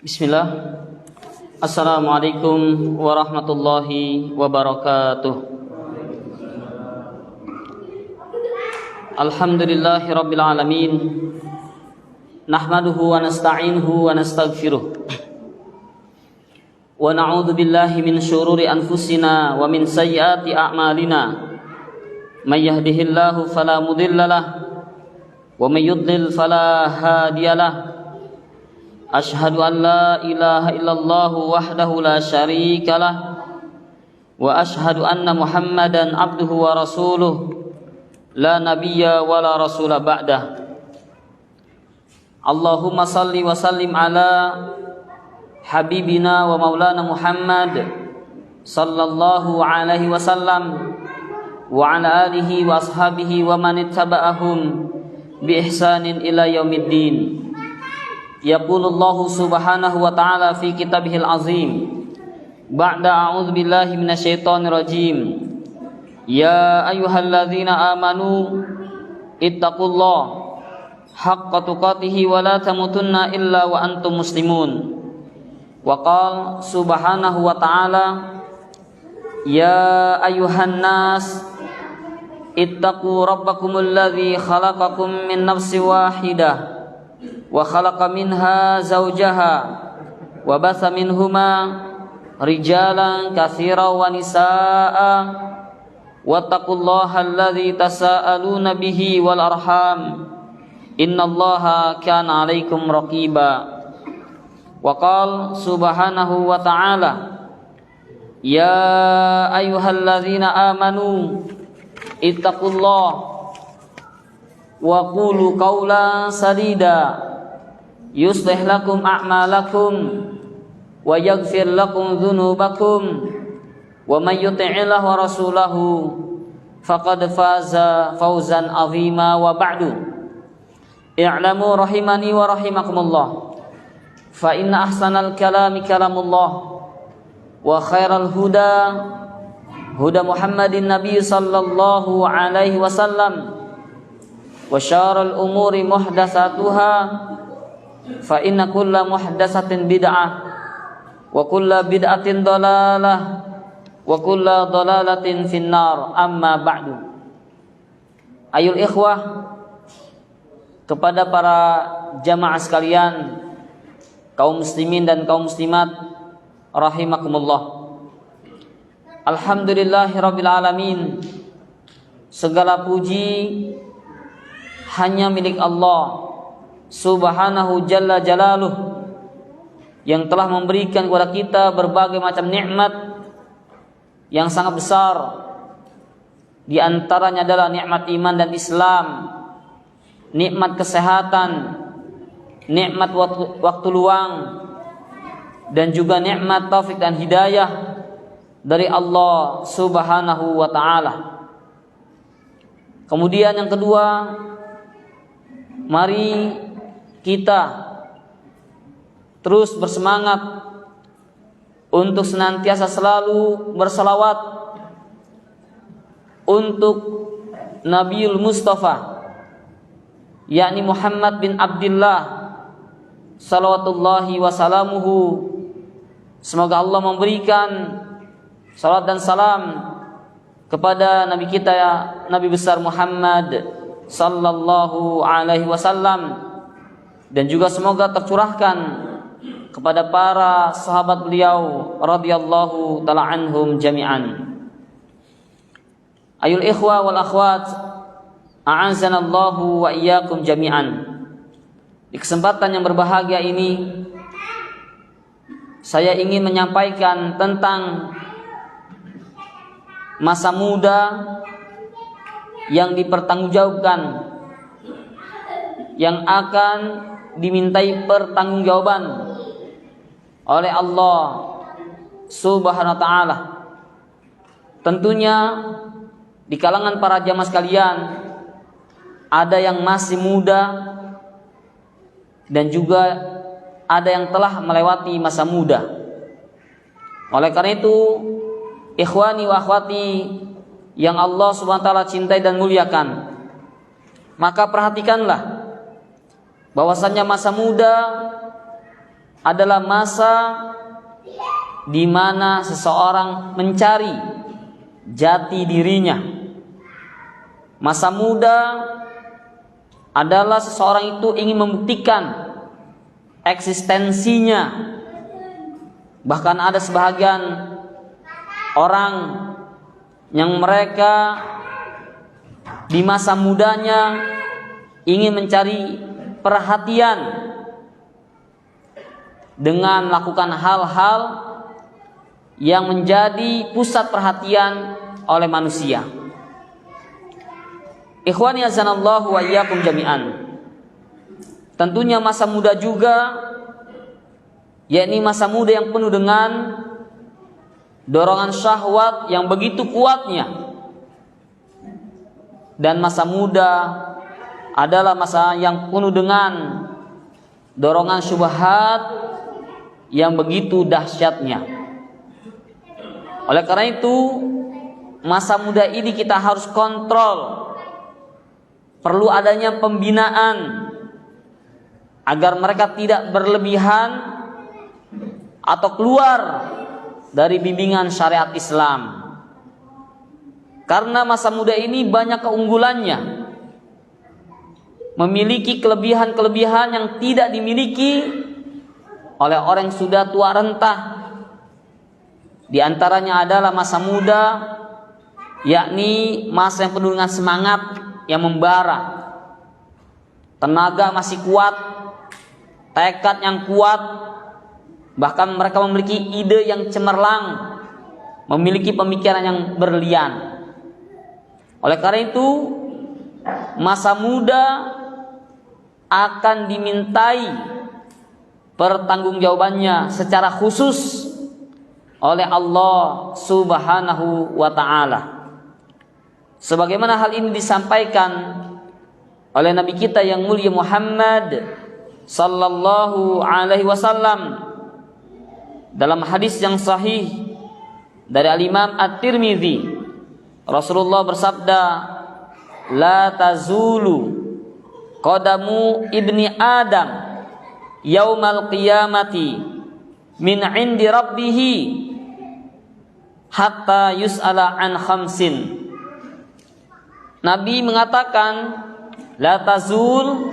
Bismillah. Assalamualaikum warahmatullahi wabarakatuh. Alhamdulillahi rabbil alamin. Nahmaduhu wa nasta'inuhu wa nastaghfiruh. Wa na'udzu billahi min syururi anfusina wa min sayyiati a'malina. May yahdihillahu fala mudhillalah wa may yudlil fala hadiyalah. Ashhadu an la ilaha illallah wahdahu la syarika lah wa ashhadu anna Muhammadan abduhu wa rasuluh la nabiyya wa la rasula ba'dah. Allahumma salli wa sallim ala habibina wa maulana Muhammad sallallahu alaihi wasallam wa ala alihi wa ashabihi wa man ittaba'ahum bi ihsanin ila yaumiddin. Yaqulullahu subhanahu wa ta'ala fi kitabihil azim ba'da a'udzu billahi minasyaitonir rajim. Ya ayyuhalladzina amanu ittaqullaha haqqa tuqatih wa la tamutunna illa wa antum muslimun. Wa qala subhanahu wa ta'ala ya ayyuhan nas ittaqu rabbakumul ladzi khalaqakum min nafsin wahidah wa khalaqa minha zawjaha wa batha minhuma rijalan katsiran wa nisaa wattaqullaha alladzi tasaaluna bihi wal arham innallaha kana 'alaikum raqiba. Wa qala subhanahu wa ta'ala ya ayyuhalladzina amanu ittaqullaha wa qulu qawlan sadida yuslih lakum a'malakum wa yaghfir lakum dhunubakum wa may yuti'illah wa rasulahu faqad faza fawzan 'azima. Wa ba'du, i'lamu rahimani wa rahimakumullah fa inna ahsanal kalami kalamullah wa khairal huda huda Muhammadin nabiy sallallahu alaihi wasallam wa syarrul umuri muhdatsatuha fa inna kulla muhdatsatin bid'ah wa kulla bid'atin dhalalah wa kulla dhalalatin finnar. Amma ba'du. Ayul ikhwah, kepada para jamaah sekalian, kaum muslimin dan kaum muslimat rahimakumullah. Alhamdulillahirabbil alamin. Segala puji hanya milik Allah subhanahu jalla jalaluh, yang telah memberikan kepada kita berbagai macam nikmat yang sangat besar. Di antaranya adalah nikmat iman dan Islam, nikmat kesehatan, nikmat waktu luang, dan juga nikmat taufik dan hidayah dari Allah subhanahu wa ta'ala. Kemudian yang kedua, mari kita terus bersemangat untuk senantiasa selalu bersalawat untuk Nabiul Mustafa, yakni Muhammad bin Abdullah salawatullahi wasalamuhu. Semoga Allah memberikan salawat dan salam kepada Nabi kita, Nabi besar Muhammad sallallahu alaihi wasallam, dan juga semoga tercurahkan kepada para sahabat beliau radhiyallahu ta'ala anhum jami'an. Ayul ikhwa wal akhwat, a'azzanallahu wa iyyakum jami'an. Di kesempatan yang berbahagia ini, saya ingin menyampaikan tentang masa muda yang dipertanggungjawabkan, yang akan dimintai pertanggungjawaban oleh Allah subhanahu wa ta'ala. Tentunya di kalangan para jamaah sekalian ada yang masih muda dan juga ada yang telah melewati masa muda. Oleh karena itu, ikhwani wa akhwati yang Allah subhanahu wa ta'ala cintai dan muliakan, maka perhatikanlah bahwasannya masa muda adalah masa di mana seseorang mencari jati dirinya. Masa muda adalah seseorang itu ingin membuktikan eksistensinya. Bahkan ada sebahagian orang yang mereka di masa mudanya ingin mencari perhatian dengan melakukan hal-hal yang menjadi pusat perhatian oleh manusia. Ikhwani azanallahu wa iyyakum jami'an. Tentunya masa muda juga, yakni masa muda yang penuh dengan dorongan syahwat yang begitu kuatnya. Dan masa muda adalah masa yang penuh dengan dorongan syubhat yang begitu dahsyatnya. Oleh karena itu, masa muda ini kita harus kontrol. Perlu adanya pembinaan agar mereka tidak berlebihan atau keluar dari bimbingan syariat Islam. Karena masa muda ini banyak keunggulannya, memiliki kelebihan-kelebihan yang tidak dimiliki oleh orang yang sudah tua renta. Di antaranya adalah masa muda, yakni masa yang penuh dengan semangat yang membara, tenaga masih kuat, tekad yang kuat, bahkan mereka memiliki ide yang cemerlang, memiliki pemikiran yang berlian. Oleh karena itu, masa muda akan dimintai pertanggungjawabannya secara khusus oleh Allah Subhanahu wa ta'ala. Sebagaimana hal ini disampaikan oleh Nabi kita yang mulia Muhammad sallallahu alaihi wasallam dalam hadis yang sahih dari Al-Imam At-Tirmidzi. Rasulullah bersabda, la tazulu qadamu ibni Adam yaumal qiyamati min indi rabbih hatta yus'ala an khamsin. Nabi mengatakan, la tazul,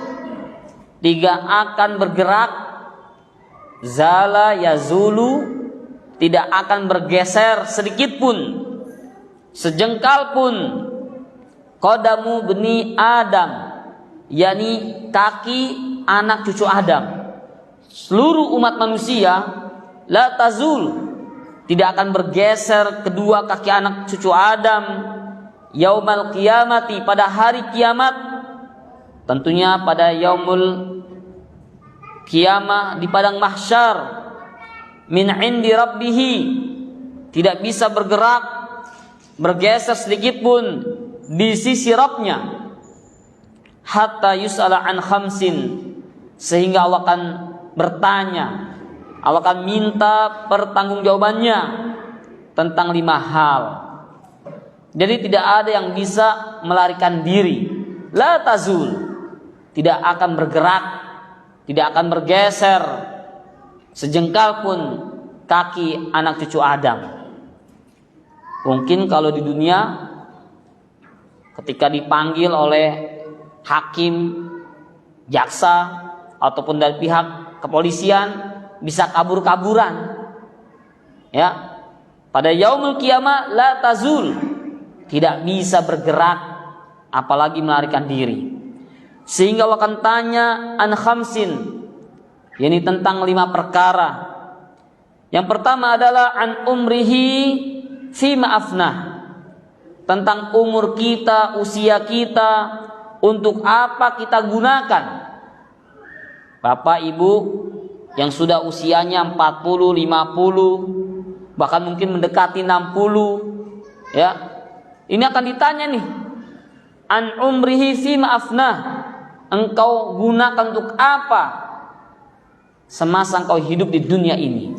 tidak akan bergerak, zala yazulu, tidak akan bergeser sedikit pun, sejengkal pun, qadamu bni Adam, yakni kaki anak cucu Adam, seluruh umat manusia, la tazul, tidak akan bergeser kedua kaki anak cucu Adam yaumal qiyamati, pada hari kiamat, tentunya pada yaumul kiamah di padang mahsyar, min indi rabbih, tidak bisa bergerak, bergeser sedikit pun di sisi Rabbnya, hatta yus'ala an khamsin, sehingga Allah akan bertanya, Allah akan minta pertanggungjawabannya tentang 5 hal. Jadi tidak ada yang bisa melarikan diri. La tazul, tidak akan bergerak, tidak akan bergeser sejengkal pun kaki anak cucu Adam. Mungkin kalau di dunia ketika dipanggil oleh hakim, jaksa ataupun dari pihak kepolisian bisa kabur-kaburan. Ya. Pada yaumul kiamah la tazul, tidak bisa bergerak apalagi melarikan diri. Sehingga Allah akan tanya an khamsin, yakni tentang 5 perkara. Yang pertama adalah an umrihi fi ma'afnah, tentang umur kita, usia kita, untuk apa kita gunakan. Bapak Ibu yang sudah usianya 40, 50, bahkan mungkin mendekati 60, ya. Ini akan ditanya nih, an umrihi fi ma'afnah, engkau gunakan untuk apa semasa engkau hidup di dunia ini.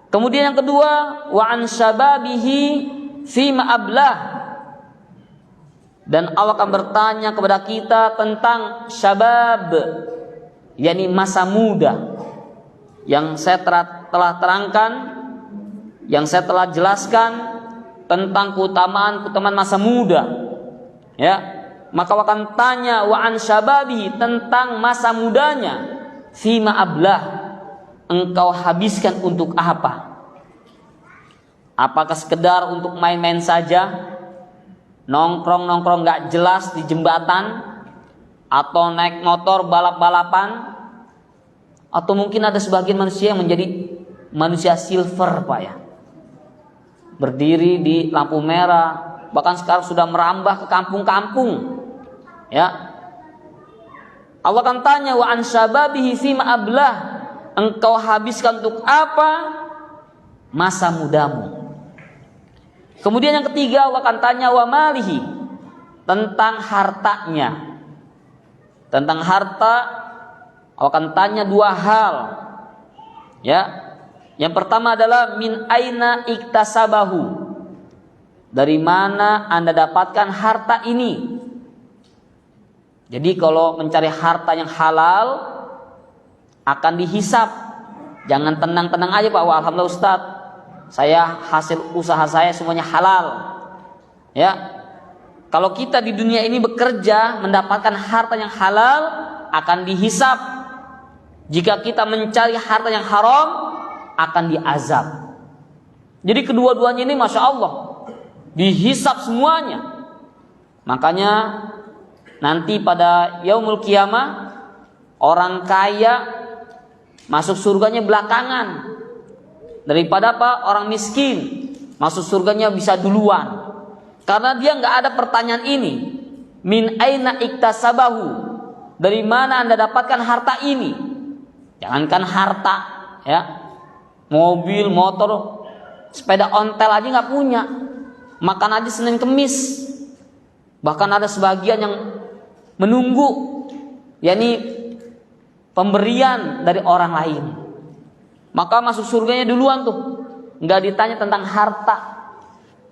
Kemudian yang kedua, wa an syababihi fi ma'ablah, dan Allah akan bertanya kepada kita tentang syabab, yakni masa muda. yang saya telah terangkan, yang saya telah jelaskan tentang keutamaan masa muda, ya, maka akan tanya wa an syababi, tentang masa mudanya, fima ablah, engkau habiskan untuk apa? Apakah sekedar untuk main-main saja, nongkrong gak jelas di jembatan, atau naik motor balap-balapan, atau mungkin ada sebagian manusia yang menjadi manusia silver, Pak, ya, berdiri di lampu merah, bahkan sekarang sudah merambah ke kampung-kampung, ya. Allah akan tanya wa an syababihi fima ablah, engkau habiskan untuk apa masa mudamu? Kemudian yang ketiga, Allah akan tanya wa malihi, tentang hartanya. Tentang harta Allah akan tanya dua hal, ya. Yang pertama adalah min aina iktasabahu, dari mana Anda dapatkan harta ini. Jadi kalau mencari harta yang halal akan dihisap. Jangan tenang-tenang aja, Pak. Wah, alhamdulillah Ustaz, saya hasil usaha saya semuanya halal, ya. Kalau kita di dunia ini bekerja mendapatkan harta yang halal akan dihisap. Jika kita mencari harta yang haram akan diazab. Jadi kedua-duanya ini Masya Allah dihisap semuanya. Makanya nanti pada yaumul qiyamah orang kaya masuk surganya belakangan daripada apa? Orang miskin masuk surganya bisa duluan. Karena dia nggak ada pertanyaan ini, min aina iktasabahu, dari mana Anda dapatkan harta ini? Jangankan harta, ya, mobil, motor, sepeda ontel aja nggak punya, makan aja Senin Kemis. Bahkan ada sebagian yang menunggu, yakni pemberian dari orang lain. Maka masuk surganya duluan tuh, nggak ditanya tentang harta.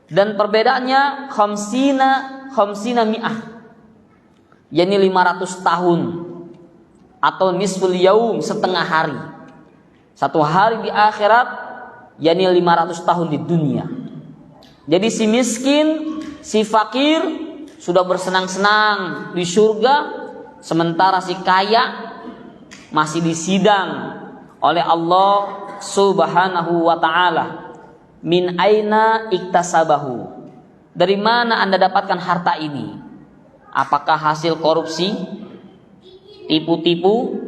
Dan perbedaannya khamsina mi'ah, yakni 500 tahun, atau nisful yaum, setengah hari. Satu hari di akhirat yakni 500 tahun di dunia. Jadi si miskin, si fakir sudah bersenang-senang di surga, sementara si kaya masih disidang oleh Allah Subhanahu wa ta'ala. Min aina iktasabahu, dari mana Anda dapatkan harta ini? Apakah hasil korupsi, tipu-tipu,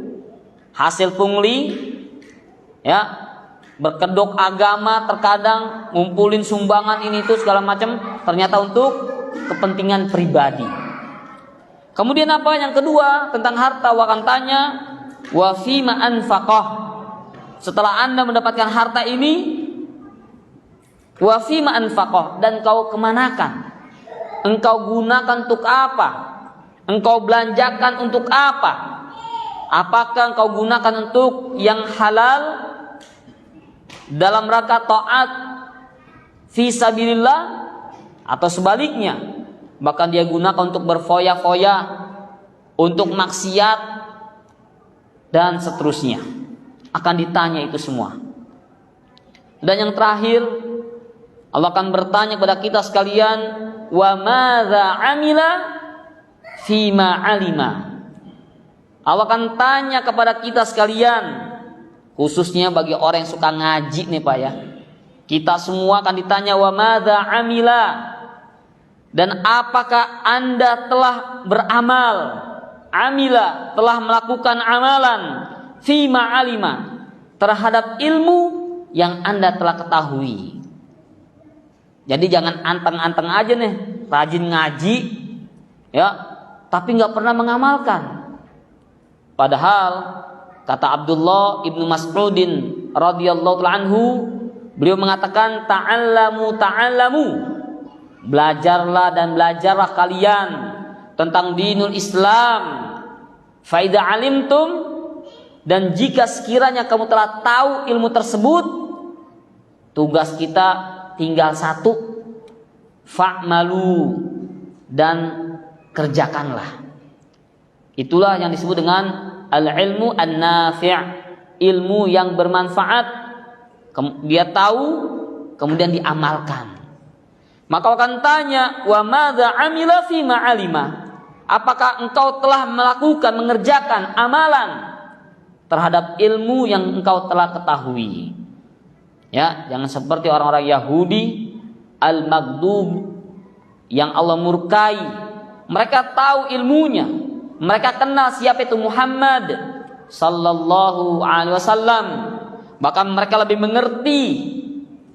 hasil pungli, ya, berkedok agama, terkadang ngumpulin sumbangan ini itu segala macam, ternyata untuk kepentingan pribadi. Kemudian apa yang kedua tentang harta? Wa akan tanya wa fima anfaqah, setelah Anda mendapatkan harta ini, wa fima anfaqah, dan kau kemanakan? Engkau gunakan untuk apa? Engkau belanjakan untuk apa? Apakah engkau gunakan untuk yang halal dalam rangka taat fi sabilillah, atau sebaliknya bahkan dia gunakan untuk berfoya-foya, untuk maksiat dan seterusnya? Akan ditanya itu semua. Dan yang terakhir, Allah akan bertanya kepada kita sekalian, wa madza amila fima alima. Allah akan tanya kepada kita sekalian, khususnya bagi orang yang suka ngaji nih, Pak, ya. Kita semua akan ditanya wa madza amila, dan apakah Anda telah beramal? Amila, telah melakukan amalan, fima alima, terhadap ilmu yang Anda telah ketahui. Jadi jangan anteng-anteng aja nih, rajin ngaji, ya, tapi nggak pernah mengamalkan. Padahal kata Abdullah ibnu Mas'udin radhiyallahu anhu, beliau mengatakan ta'allamu, belajarlah dan belajarlah kalian tentang dinul Islam. Faida alimtum, dan jika sekiranya kamu telah tahu ilmu tersebut, tugas kita tinggal satu, fa'malu, dan kerjakanlah. Itulah yang disebut dengan al-ilmu an-nafi', ilmu yang bermanfaat, dia tahu, kemudian diamalkan. Maka Allah akan tanya, wa madza amila fi ma'alima? Apakah engkau telah melakukan, mengerjakan amalan terhadap ilmu yang engkau telah ketahui? Ya, jangan seperti orang-orang Yahudi al-maghdub yang Allah murkai. Mereka tahu ilmunya, mereka kenal siapa itu Muhammad sallallahu alaihi wasallam, bahkan mereka lebih mengerti,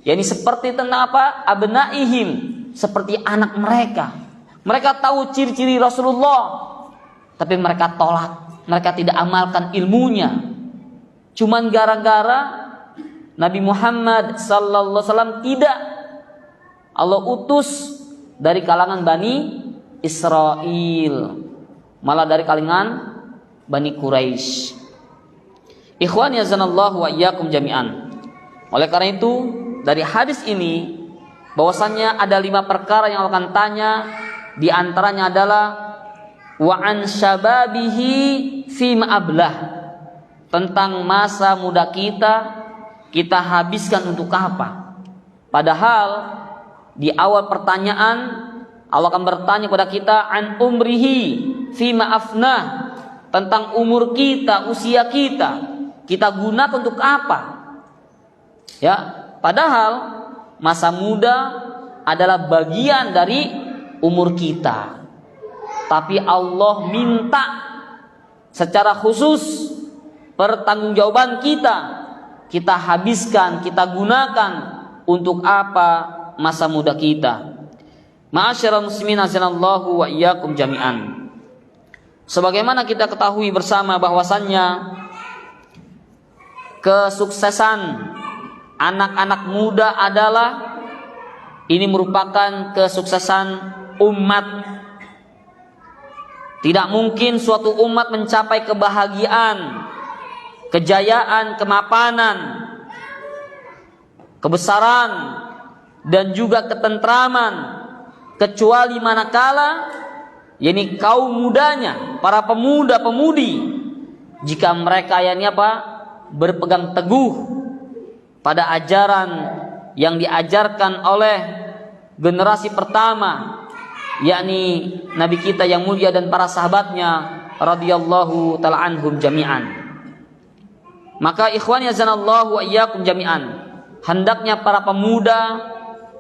yakni seperti tentang apa? Abnaihim, seperti anak mereka. Mereka tahu ciri-ciri Rasulullah, tapi mereka tolak, mereka tidak amalkan ilmunya. Cuman gara-gara Nabi Muhammad sallallahu alaihi wasallam tidak Allah utus dari kalangan Bani Israel, malah dari kalangan Bani Quraisy. Ikhwan yazanallahu wa iyyakum jami'an. Oleh karena itu, dari hadis ini bahwasannya ada 5 perkara yang Allah akan tanya. Di antaranya adalah wa an syababihi fi ma'ablah, tentang masa muda kita habiskan untuk apa? Padahal di awal pertanyaan Allah akan bertanya kepada kita an umrihi fi ma'afnah, tentang umur kita, usia kita gunakan untuk apa? Ya, padahal masa muda adalah bagian dari umur kita. Tapi Allah minta secara khusus pertanggungjawaban kita habiskan, kita gunakan untuk apa masa muda kita. Ma'asyiral muslimin azanallahu wa iyyakum jami'an. Sebagaimana kita ketahui bersama bahwasannya kesuksesan anak-anak muda adalah ini merupakan kesuksesan umat. Tidak mungkin suatu umat mencapai kebahagiaan, kejayaan, kemapanan, kebesaran, dan juga ketentraman kecuali manakala yakni kaum mudanya, para pemuda-pemudi, jika mereka yakni berpegang teguh pada ajaran yang diajarkan oleh generasi pertama, yakni Nabi kita yang mulia dan para sahabatnya radhiyallahu ta'ala anhum jami'an. Maka ikhwan yazanallahu wa iyyakum jami'an, hendaknya para pemuda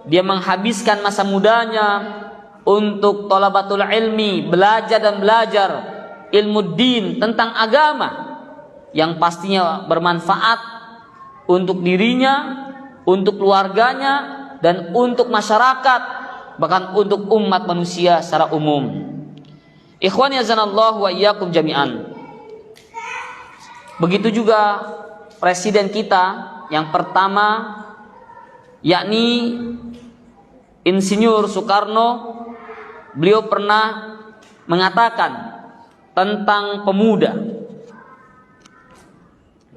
dia menghabiskan masa mudanya untuk thalabatul ilmi, belajar dan belajar ilmu din tentang agama yang pastinya bermanfaat untuk dirinya, untuk keluarganya, dan untuk masyarakat, bahkan untuk umat manusia secara umum. Ikhwan yazanallahu wa iyyakum jami'an. Begitu juga presiden kita yang pertama, yakni Insinyur Soekarno, beliau pernah mengatakan tentang pemuda.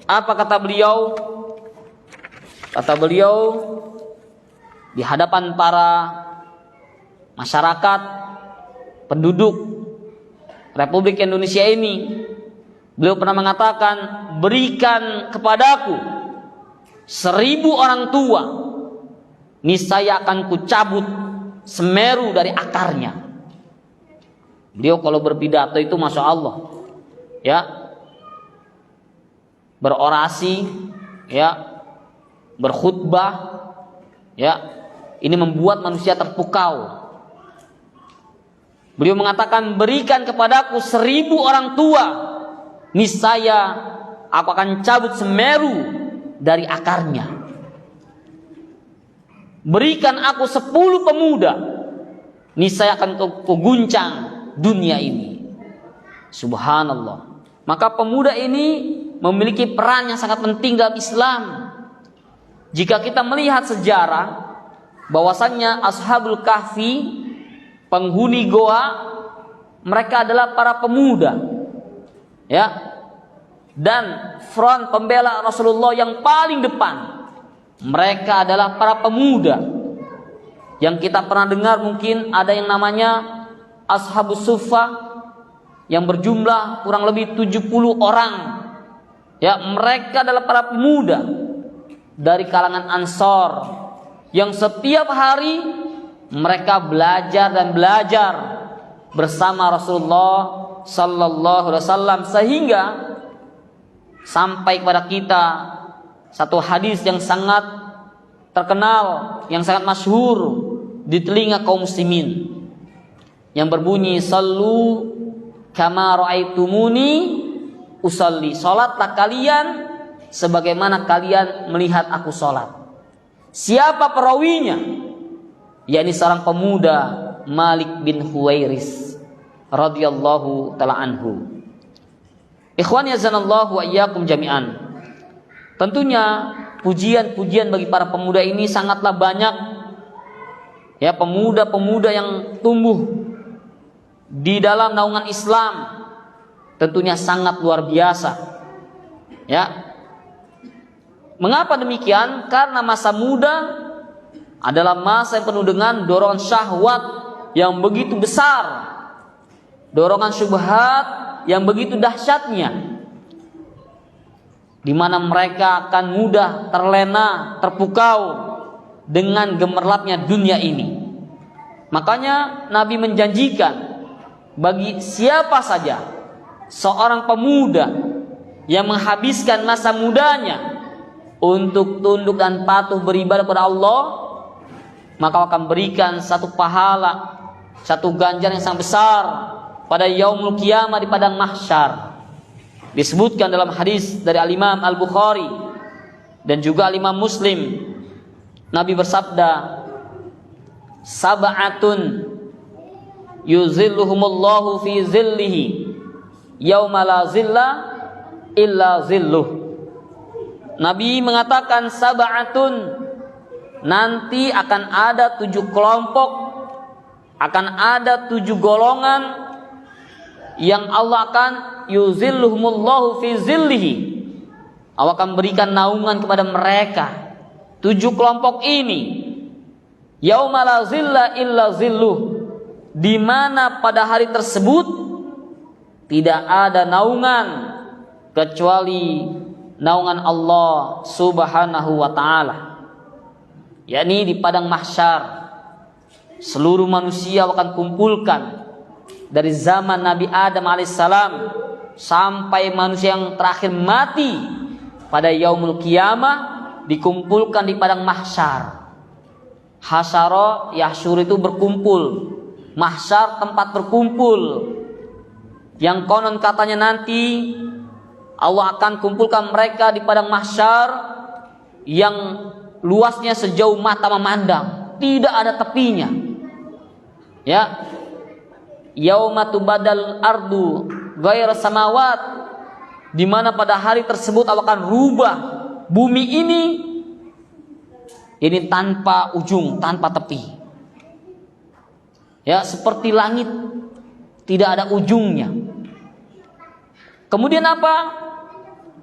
Apa kata beliau? Kata beliau di hadapan para masyarakat penduduk Republik Indonesia ini, beliau pernah mengatakan, berikan kepadaku 1000 orang tua, niscaya akan kucabut Semeru dari akarnya. Beliau kalau berpidato itu masya Allah, ya, berorasi, ya, berkhutbah, ya, ini membuat manusia terpukau. Beliau mengatakan, berikan kepadaku 1000 orang tua, niscaya aku akan cabut Semeru dari akarnya. Berikan aku 10 pemuda, niscaya akan kuguncang dunia ini. Subhanallah. Maka pemuda ini memiliki peran yang sangat penting dalam Islam. Jika kita melihat sejarah bahwasannya Ashabul Kahfi, penghuni goa, mereka adalah para pemuda, ya, dan front pembela Rasulullah yang paling depan, mereka adalah para pemuda. Yang kita pernah dengar mungkin ada yang namanya Ashabus Suffah yang berjumlah kurang lebih 70 orang, Ya, mereka adalah para pemuda dari kalangan Ansor yang setiap hari mereka belajar dan belajar bersama Rasulullah sallallahu alaihi wasallam, sehingga sampai kepada kita satu hadis yang sangat terkenal, yang sangat masyhur di telinga kaum muslimin, yang berbunyi, sallu kama ra'aitumuni usalli, salatlah kalian sebagaimana kalian melihat aku salat. Siapa perawinya? Yakni seorang pemuda, Malik bin Huwairis radhiyallahu taala anhu. Ikhwani azanallahu wa iyyakum jami'an. Tentunya pujian-pujian bagi para pemuda ini sangatlah banyak. Ya, pemuda-pemuda yang tumbuh di dalam naungan Islam tentunya sangat luar biasa. Ya. Mengapa demikian? Karena masa muda adalah masa yang penuh dengan dorongan syahwat yang begitu besar, dorongan syubhat yang begitu dahsyatnya, di mana mereka akan mudah terlena, terpukau dengan gemerlapnya dunia ini. Makanya Nabi menjanjikan bagi siapa saja seorang pemuda yang menghabiskan masa mudanya untuk tunduk dan patuh beribadah kepada Allah, maka akan berikan satu pahala, satu ganjaran yang sangat besar pada yaumul qiyamah di padang mahsyar. Disebutkan dalam hadis dari Al-Imam Al-Bukhari dan juga Al-Imam Muslim, Nabi bersabda, sab'atun yuzilluhumullahu fi zillihi yauma la zilla illa zilluh. Nabi mengatakan sab'atun, nanti akan ada 7 kelompok, akan ada 7 golongan yang Allah akan yuzilluhumullahu fi zillihi, Allah akan berikan naungan kepada mereka. 7 kelompok ini yauma la zilla illa zilluh, di mana pada hari tersebut tidak ada naungan kecuali naungan Allah subhanahu wa ta'ala, yakni di padang mahsyar. Seluruh manusia akan kumpulkan dari zaman Nabi Adam alaihissalam sampai manusia yang terakhir mati pada yaumul qiyamah, dikumpulkan di padang mahsyar. Hasyara yahsyur itu berkumpul, mahsyar tempat berkumpul, yang konon katanya nanti Allah akan kumpulkan mereka di padang mahsyar yang luasnya sejauh mata memandang, tidak ada tepinya. Ya, yauma tubadal ardu ghairu samawat, di mana pada hari tersebut Allah akan rubah bumi ini tanpa ujung, tanpa tepi. Ya, seperti langit tidak ada ujungnya. Kemudian apa?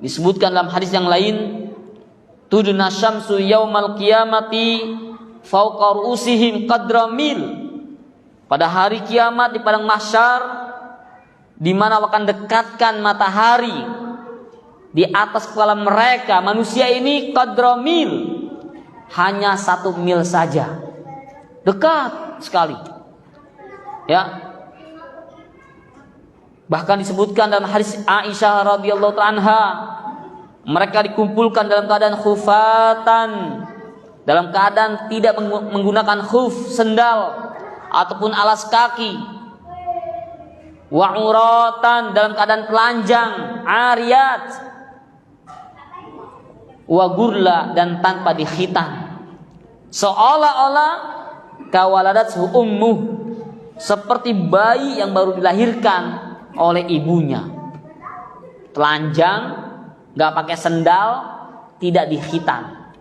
Disebutkan dalam hadis yang lain, tudna syamsu yaumal qiyamati fawqa ru'usihim qadra mil. Pada hari kiamat di padang mahsyar, di mana akan dekatkan matahari di atas kepala mereka, manusia ini qadra mil, hanya 1 mil saja, dekat sekali. Ya, bahkan disebutkan dalam hadis Aisyah radhiyallahu anha, mereka dikumpulkan dalam keadaan khufatan, dalam keadaan tidak menggunakan khuf, sendal ataupun alas kaki, wa uratan, dalam keadaan telanjang, ariyat, wa gurla, dan tanpa dikhitan, seolah-olah kawaladathu ummuh, seperti bayi yang baru dilahirkan oleh ibunya. Telanjang, gak pakai sendal, tidak dikhitan.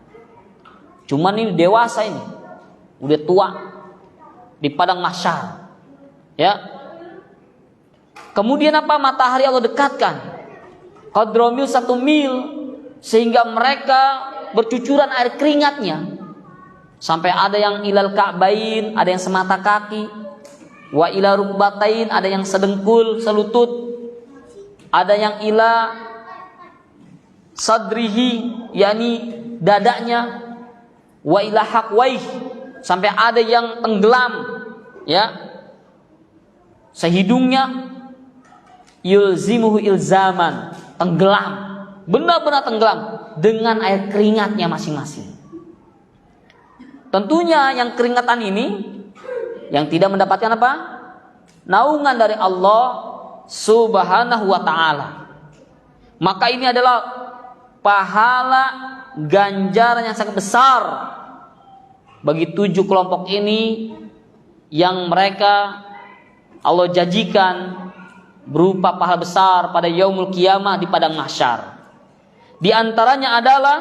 Cuman ini dewasa, ini udah tua, di padang mahsyar. Ya. Kemudian apa? Matahari Allah dekatkan qadromil 1 mil, sehingga mereka bercucuran air keringatnya sampai ada yang ilal ka'bain, ada yang semata kaki, wa ila rukbatain, ada yang sedengkul, selutut, ada yang ila sadrihi, yakni dadanya, wa ila haqwaih, sampai ada yang tenggelam, ya, sehidungnya, yulzimuhu ilzaman, tenggelam, benar-benar tenggelam dengan air keringatnya masing-masing. Tentunya yang keringatan ini yang tidak mendapatkan apa? Naungan dari Allah Subhanahu wa ta'ala. Maka ini adalah pahala ganjaran yang sangat besar bagi 7 kelompok ini yang mereka Allah janjikan berupa pahala besar pada yaumul qiyamah di padang mahsyar. Di antaranya adalah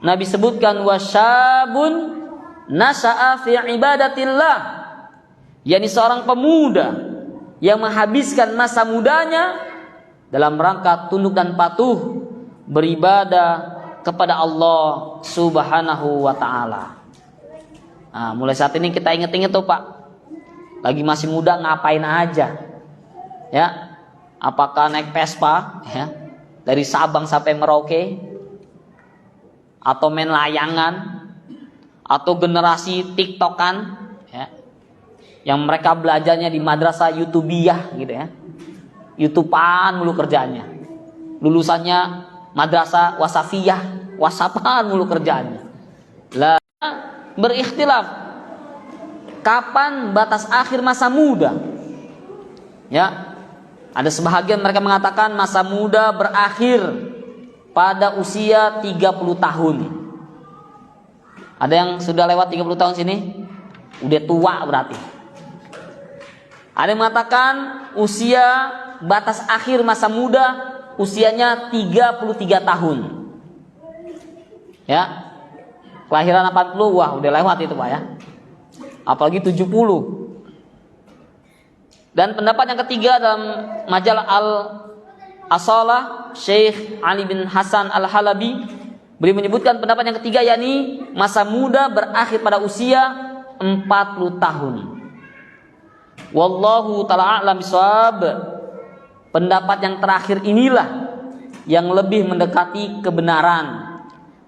Nabi sebutkan wasyabun nasa'a fi ibadatillah, yakni seorang pemuda yang menghabiskan masa mudanya dalam rangka tunduk dan patuh beribadah kepada Allah Subhanahu wa ta'ala. Nah, mulai saat ini kita ingat-ingat tuh Pak, lagi masih muda ngapain aja, ya? Apakah naik Vespa, ya, dari Sabang sampai Merauke, atau main layangan, atau generasi TikTokan, ya, yang mereka belajarnya di madrasah YouTubiah gitu ya, YouTubean mulu kerjaannya, lulusannya madrasah wasafiyah, wasapan mulu kerjaannya. Lah, berikhtilaf kapan batas akhir masa muda, ya. Ada sebahagian mereka mengatakan masa muda berakhir pada usia 30 tahun. Ada yang sudah lewat 30 tahun sini? Udah tua berarti. Ada yang mengatakan usia batas akhir masa muda usianya 33 tahun. Ya. Kelahiran 80, wah udah lewat itu Pak ya. Apalagi 70. Dan pendapat yang ketiga dalam majalah Al-Asalah, Syekh Ali bin Hasan Al-Halabi, beliau menyebutkan pendapat yang ketiga, yakni masa muda berakhir pada usia 40 tahun. Wallahu ta'ala a'lam bishawab. Pendapat yang terakhir inilah yang lebih mendekati kebenaran,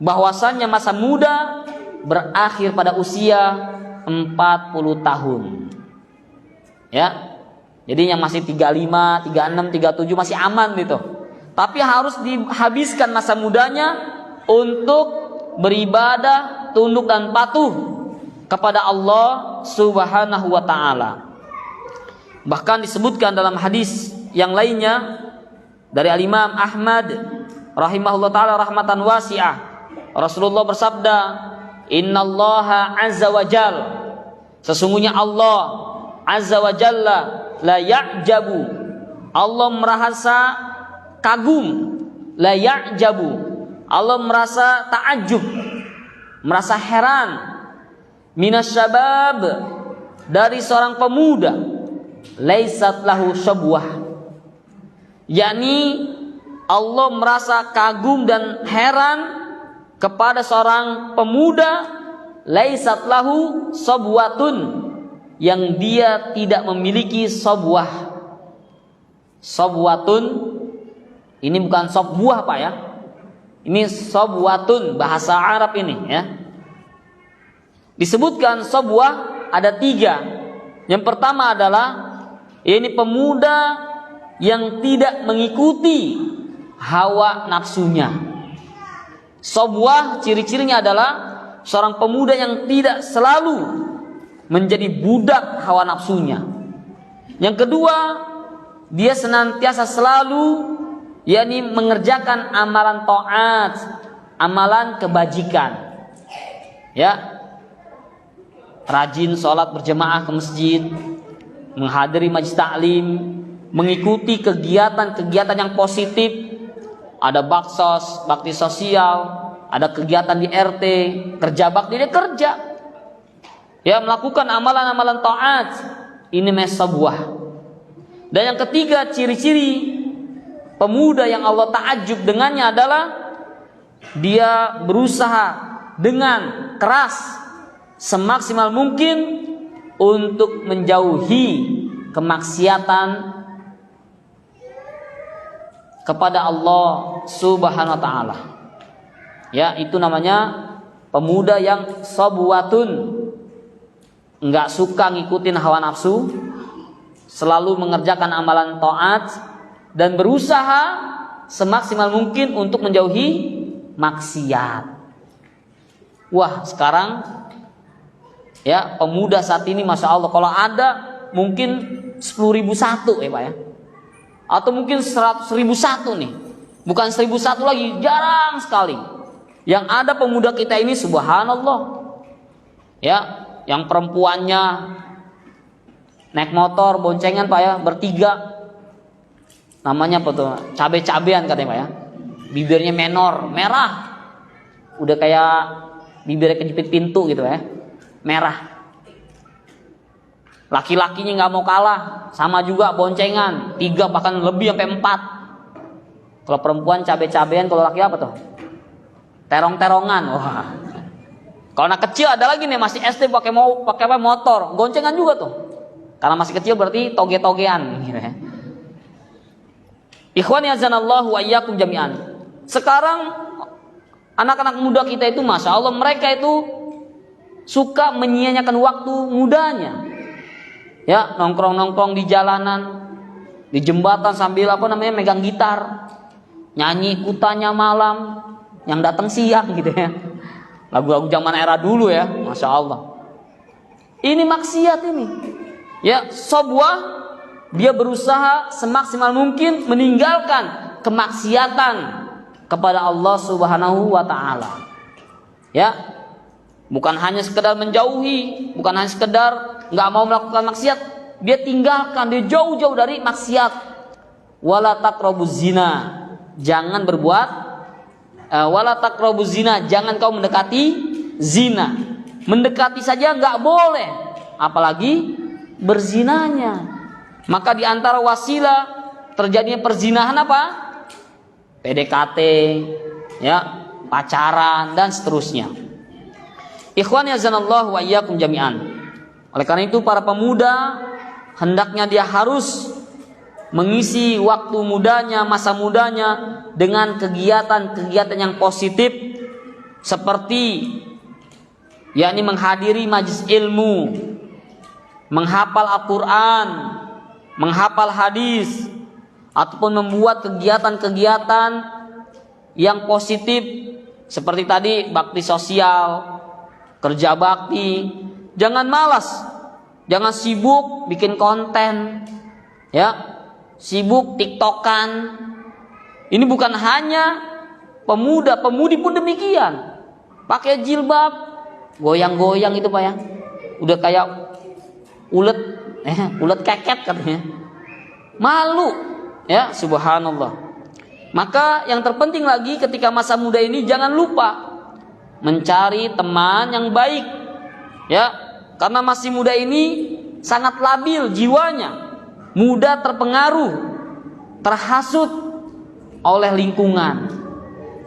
bahwasannya masa muda berakhir pada usia 40 tahun. Ya. Jadi yang masih 35, 36, 37 masih aman gitu. Tapi harus dihabiskan masa mudanya untuk beribadah, tunduk dan patuh kepada Allah Subhanahu wa ta'ala. Bahkan disebutkan dalam hadis yang lainnya dari Al-Imam Ahmad rahimahullah ta'ala rahmatan wasi'ah, Rasulullah bersabda, innallaha azza wa jal, sesungguhnya Allah azza wa jalla la ya'jabu, Allah merasa kagum, la ya'jabu, Allah merasa ta'ajub, merasa heran, minasyabab, dari seorang pemuda, laisat lahu syabwah, yakni Allah merasa kagum dan heran kepada seorang pemuda, laisat lahu sabwatun, yang dia tidak memiliki sabwah. Sabwatun ini bukan sabwah Pak ya, ini sabwatun, bahasa Arab ini ya. Disebutkan sabwah ada 3. Yang pertama adalah ini pemuda yang tidak mengikuti hawa nafsunya. Sabwah ciri-cirinya adalah seorang pemuda yang tidak selalu menjadi budak hawa nafsunya. Yang kedua, dia senantiasa selalu yakni mengerjakan amalan taat, amalan kebajikan. Ya. Rajin sholat berjamaah ke masjid, menghadiri majelis taklim, mengikuti kegiatan-kegiatan yang positif. Ada baksos, bakti sosial, ada kegiatan di RT, kerja bakti, dia kerja. Ya, melakukan amalan-amalan taat, ini sabwah. Dan yang ketiga, ciri-ciri pemuda yang Allah ta'ajub dengannya adalah dia berusaha dengan keras semaksimal mungkin untuk menjauhi kemaksiatan kepada Allah Subhanahu wa taala. Ya, itu namanya pemuda yang sabwatun, enggak suka ngikutin hawa nafsu, selalu mengerjakan amalan taat dan berusaha semaksimal mungkin untuk menjauhi maksiat. Wah, sekarang ya pemuda saat ini Masya Allah, kalau ada mungkin 10.001 ya Pak ya, atau mungkin 100.001 nih, bukan 1.001 lagi, jarang sekali yang ada pemuda kita ini subhanallah ya, yang perempuannya naik motor boncengan Pak ya, bertiga, namanya apa tuh, cabe-cabean katanya Pak ya, bibirnya menor, merah, udah kayak bibirnya kejepit pintu gitu ya, merah. Laki-lakinya nggak mau kalah, sama juga boncengan, 3 bahkan lebih sampai 4. Kalau perempuan cabe-cabean, kalau laki apa tuh? Terong-terongan. Wah. Kalau anak kecil ada lagi nih, masih SD pakai motor, goncengan juga tuh. Karena masih kecil berarti toge-togean gitu ya. Ikhwani azanallahu wa iyyakum jami'an. Sekarang anak-anak muda kita itu Masya Allah, mereka itu suka menyia-nyiakan waktu mudanya. Ya, nongkrong-nongkrong di jalanan, di jembatan sambil megang gitar, nyanyi ikutannya malam, yang datang siang gitu ya. Lagu-lagu zaman era dulu ya, Masya Allah. Ini maksiat ini. Ya, sobwah, dia berusaha semaksimal mungkin meninggalkan kemaksiatan kepada Allah Subhanahu wa taala. Ya. Bukan hanya sekedar menjauhi, bukan hanya sekedar nggak mau melakukan maksiat, dia tinggalkan, dia jauh-jauh dari maksiat. Wala taqrabuz zina, jangan berbuat wala taqrabuz zina, jangan kau mendekati zina. Mendekati saja nggak boleh, apalagi berzinanya. Maka di antara wasilah terjadinya perzinahan apa? PDKT, ya, pacaran dan seterusnya. Ikhwani azanallahu wa iyyakum jami'an. Oleh karena itu para pemuda hendaknya dia harus mengisi waktu mudanya, masa mudanya dengan kegiatan-kegiatan yang positif, seperti yakni menghadiri majelis ilmu, menghafal Al-Quran, menghafal hadis, ataupun membuat kegiatan-kegiatan yang positif seperti tadi bakti sosial, kerja bakti. Jangan malas, jangan sibuk bikin konten, ya, sibuk tiktokan. Ini bukan hanya pemuda, pemudi pun demikian. Pakai jilbab, goyang-goyang itu Pak ya, udah kayak ulet keket katanya, malu ya, subhanallah. Maka yang terpenting lagi ketika masa muda ini, jangan lupa mencari teman yang baik, ya, karena masih muda ini sangat labil jiwanya, mudah terpengaruh, terhasut oleh lingkungan,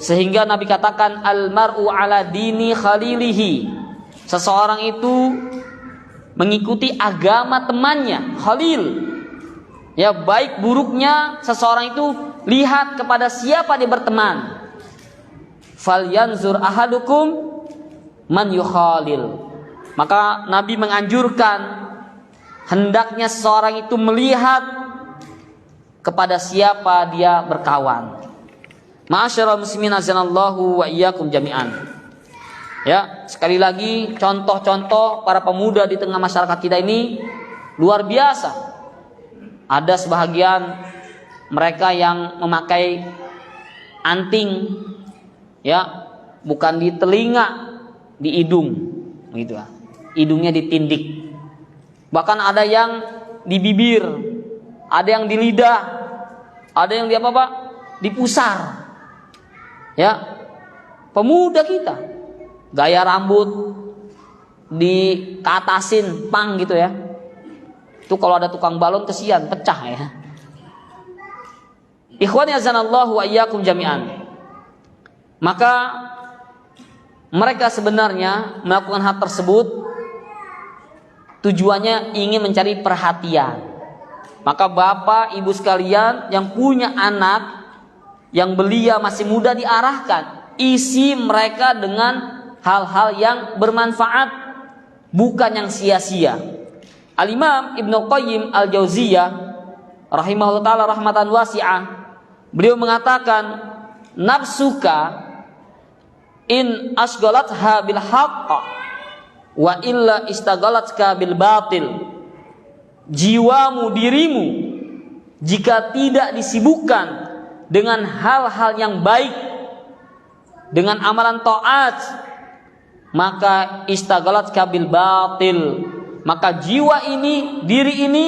sehingga Nabi katakan al-mar'u ala dini khalilihi, seseorang itu mengikuti agama temannya, khalil, ya, baik buruknya seseorang itu lihat kepada siapa dia berteman. Falyanzur ahadukum man yukhalil. Maka Nabi menganjurkan hendaknya seseorang itu melihat kepada siapa dia berkawan. Ma'asyiral muslimin azanallahu wa iyyakum jami'an. Ya, sekali lagi contoh-contoh para pemuda di tengah masyarakat kita ini luar biasa. Ada sebahagian mereka yang memakai anting, ya, bukan di telinga, di hidung, gitu lah. Hidungnya ditindik. Bahkan ada yang di bibir, ada yang di lidah, ada yang di apa Pak? Di pusar. Ya, pemuda kita, gaya rambut dikatasin, pang gitu ya. Itu kalau ada tukang balon kesian, pecah ya. Ikhwani azanallahu wa iyyakum jami'an. Maka mereka sebenarnya melakukan hal tersebut tujuannya ingin mencari perhatian. Maka bapak ibu sekalian yang punya anak, yang belia masih muda diarahkan, isi mereka dengan hal-hal yang bermanfaat, bukan yang sia-sia. Al-Imam Ibnu Qayyim Al-Jauziyah rahimahullah ta'ala rahmatan wasi'ah, beliau mengatakan, nafsuka in asghalatha bil haqq wa illa istagalatka bil batil. Jiwamu, dirimu, jika tidak disibukkan dengan hal-hal yang baik, dengan amalan taat, maka istagalatka bil batil, maka jiwa ini, diri ini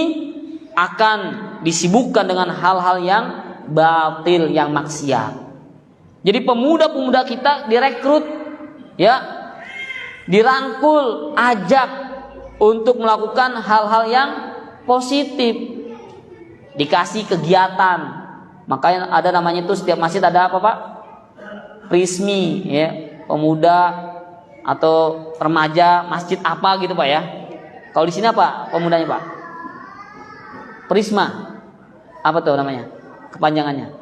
akan disibukkan dengan hal-hal yang batil, yang maksiat. Jadi pemuda-pemuda kita direkrut, ya, dirangkul, ajak untuk melakukan hal-hal yang positif, dikasih kegiatan. Makanya ada namanya itu, setiap masjid ada apa Pak? Prismi, ya, pemuda atau remaja masjid apa gitu Pak ya. Kalau di sini apa pemudanya Pak? Prisma. Apa tuh namanya? Kepanjangannya?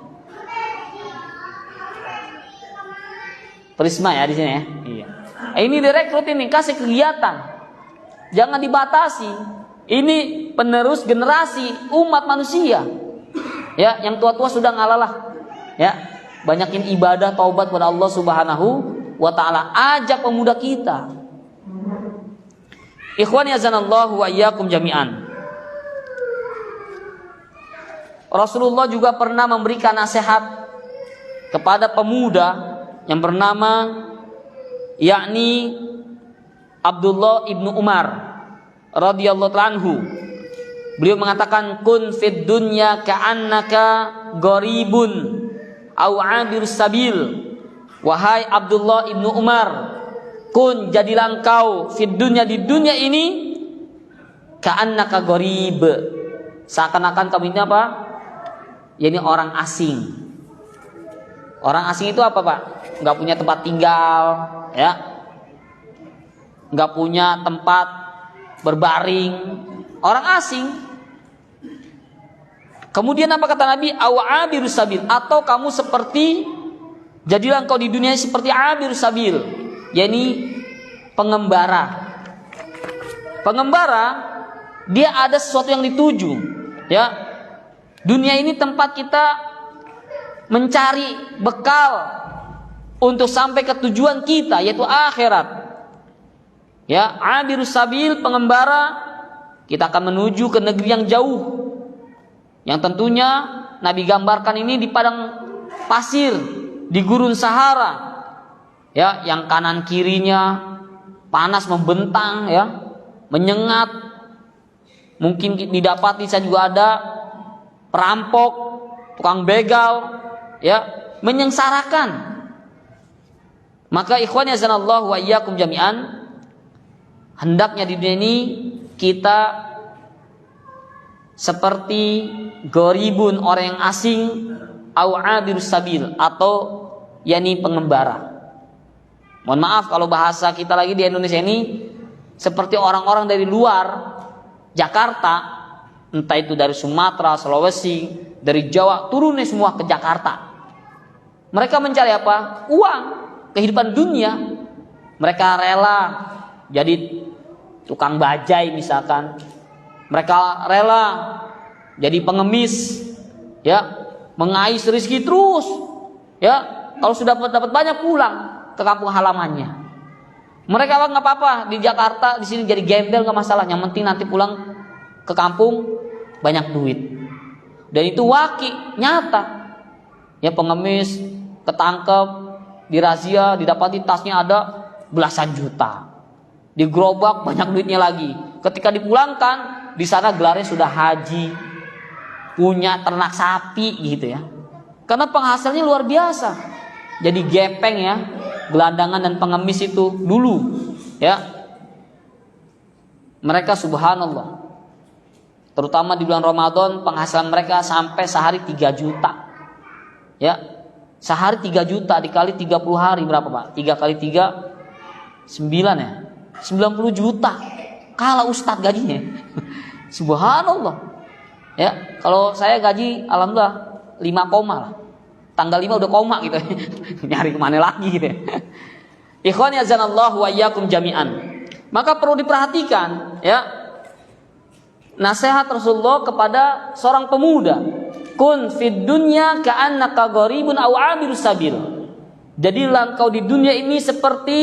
Prisma ya di sini ya. Iya. Ini direkrut, ini kasih kegiatan. Jangan dibatasi. Ini penerus generasi umat manusia. Ya, yang tua-tua sudah ngalalah. Ya, banyakin ibadah, taubat kepada Allah Subhanahu wa taala. Ajak pemuda kita. Ikhwani azanallahu wa iyyakum jami'an. Rasulullah juga pernah memberikan nasihat kepada pemuda yang bernama yakni Abdullah ibnu Umar radhiyallahu anhu. Beliau mengatakan, kun fid dunya ka'annaka gharibun au 'abir sabil. Wahai Abdullah ibnu Umar, kun, jadilah engkau, fid dunya, di dunia ini, ka'annaka gharib, seakan-akan kamu ini apa? Yani orang asing. Orang asing itu apa Pak? Nggak punya tempat tinggal, ya, nggak punya tempat berbaring, orang asing. Kemudian apa kata Nabi? Aw'abirus sabil, atau kamu seperti, jadilah engkau di dunia seperti abirus sabil, yakni pengembara. Pengembara, dia ada sesuatu yang dituju, ya. Dunia ini tempat kita mencari bekal untuk sampai ke tujuan kita, yaitu akhirat. Ya, abirus sabil, pengembara, kita akan menuju ke negeri yang jauh. Yang tentunya Nabi gambarkan ini di padang pasir, di gurun Sahara. Ya, yang kanan kirinya panas membentang, ya, menyengat. Mungkin didapati saya juga ada perampok, tukang begal, ya, menyengsarakan. Maka ikhwani azanallahu wa iyyakum jami'an, hendaknya di dunia ini kita seperti gharibun, orang yang asing, au abirus sabil, atau yakni pengembara. Mohon maaf kalau bahasa kita lagi di Indonesia ini seperti orang-orang dari luar Jakarta, entah itu dari Sumatera, Sulawesi, dari Jawa, turunnya semua ke Jakarta. Mereka mencari apa? Uang, kehidupan dunia. Mereka rela jadi tukang bajai misalkan. Mereka rela jadi pengemis, ya, mengais rezeki terus, ya. Kalau sudah dapat banyak pulang ke kampung halamannya. Mereka nggak apa-apa di Jakarta, di sini jadi gembel nggak masalah. Yang penting nanti pulang ke kampung banyak duit. Dan itu waki, nyata. Ya, pengemis ketangkep, dirazia, didapati tasnya ada belasan juta. Digerobak, banyak duitnya lagi. Ketika dipulangkan, di sana gelarnya sudah haji, punya ternak sapi gitu ya. Karena penghasilnya luar biasa. Jadi gepeng ya, gelandangan dan pengemis itu dulu ya. Mereka subhanallah, terutama di bulan Ramadan, penghasilan mereka sampai sehari 3 juta. Ya, sehari 3 juta dikali 30 hari berapa Pak? 3 kali 3 9 ya, 90 juta. Kalah ustadz gajinya. Subhanallah. Ya, kalau saya gaji alhamdulillah 5 koma lah. Tanggal 5 udah koma gitu. Nyari kemana lagi gitu. Ikhwani azanallahu wa iyyakum jami'an. Maka perlu diperhatikan ya nasihat Rasulullah kepada seorang pemuda. Kun fid dunya ka'annaka gharibun aw 'abirus sabil. Jadilah engkau di dunia ini seperti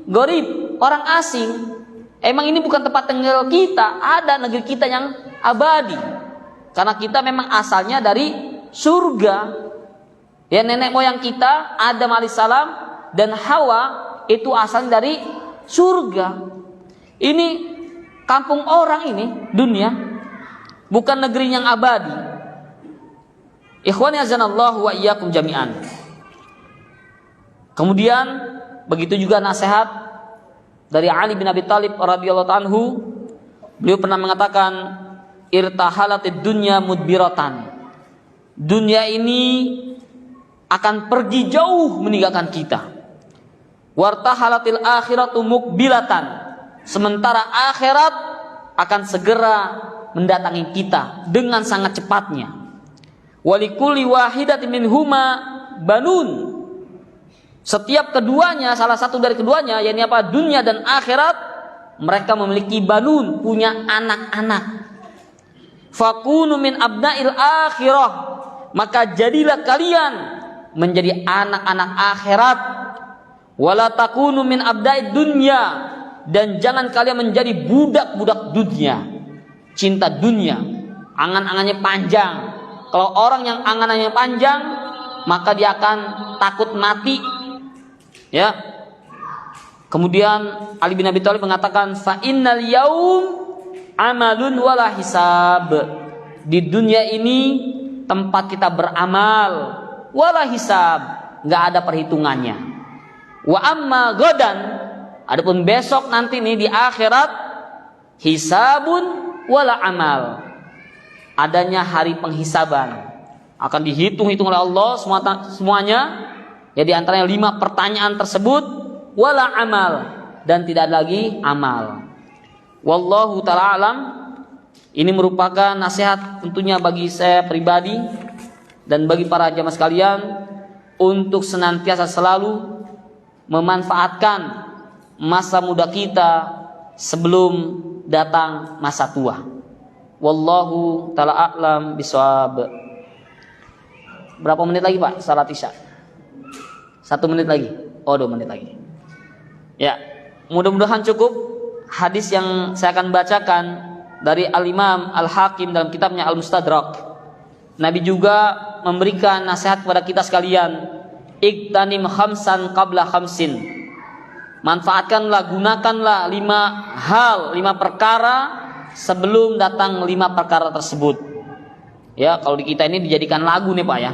gharib, orang asing. Emang ini bukan tempat tinggal kita, ada negeri kita yang abadi. Karena kita memang asalnya dari surga. Ya, nenek moyang kita Adam alaihissalam dan Hawa itu asalnya dari surga. Ini kampung orang ini, dunia, bukan negeri yang abadi. Ikhwani azanallahu wa iyyakum jami'an. Kemudian begitu juga nasihat dari Ali bin Abi Thalib radhiyallahu anhu. Beliau pernah mengatakan, irtahalatid dunya mudbiratan. Dunia ini akan pergi jauh meninggalkan kita. Wartahalatil akhiratu mukbilatan. Sementara akhirat akan segera mendatangi kita dengan sangat cepatnya. Walikulli wahidatin minhuma banun. Setiap keduanya, salah satu dari keduanya, yakni apa? Dunia dan akhirat, mereka memiliki banun, punya anak-anak. Fakunu min abna'il akhirah. Maka jadilah kalian menjadi anak-anak akhirat. Wala takunu min abda'id dunya. Dan jangan kalian menjadi budak-budak dunia, cinta dunia, angan-angannya panjang. Kalau orang yang angan-angannya panjang, maka dia akan takut mati. Ya. Kemudian Ali bin Abi Thalib mengatakan, fa innal yaum amalun wala hisab. Di dunia ini tempat kita beramal, wala hisab, nggak ada perhitungannya. Wa amma godan, adapun besok nanti nih di akhirat, hisabun wala amal, adanya hari penghisaban, akan dihitung-hitung oleh Allah semuanya. Ya, di antaranya 5 pertanyaan tersebut, wala amal, dan tidak ada lagi amal. Wallahu ta'ala alam. Ini merupakan nasihat tentunya bagi saya pribadi dan bagi para jamaah sekalian untuk senantiasa selalu memanfaatkan masa muda kita sebelum datang masa tua. Wallahu ta'ala a'lam bishawab. Berapa menit lagi Pak salat Isya? 1 menit lagi. Oh, 2 menit lagi. Ya, mudah-mudahan cukup hadis yang saya akan bacakan dari Al-Imam Al-Hakim dalam kitabnya Al-Mustadrak. Nabi juga memberikan nasihat kepada kita sekalian, iktanim khamsan qabla khamsin. Manfaatkanlah, gunakanlah 5 hal, 5 perkara sebelum datang 5 perkara tersebut. Ya, kalau di kita ini dijadikan lagu nih Pak ya.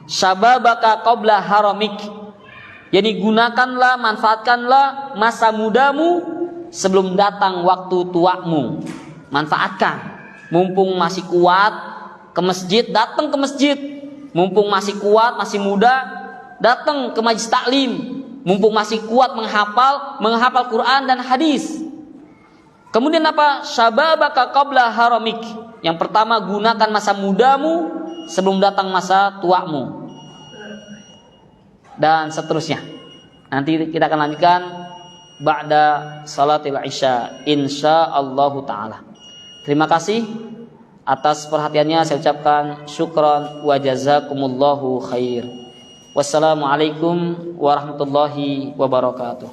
Syababaka qabla haramik. Jadi gunakanlah, manfaatkanlah masa mudamu sebelum datang waktu tuamu. Manfaatkan. Mumpung masih kuat ke masjid, datang ke masjid. Mumpung masih kuat, masih muda, datang ke majlis taklim. Mumpung masih kuat menghafal Quran dan hadis. Kemudian apa? Syababaka qabla haramik. Yang pertama, gunakan masa mudamu sebelum datang masa tuamu. Dan seterusnya. Nanti kita akan lanjutkan ba'da salatil isya insyaallah taala. Terima kasih atas perhatiannya, saya ucapkan syukran wa jazakumullahu khair. Wassalamualaikum warahmatullahi wabarakatuh.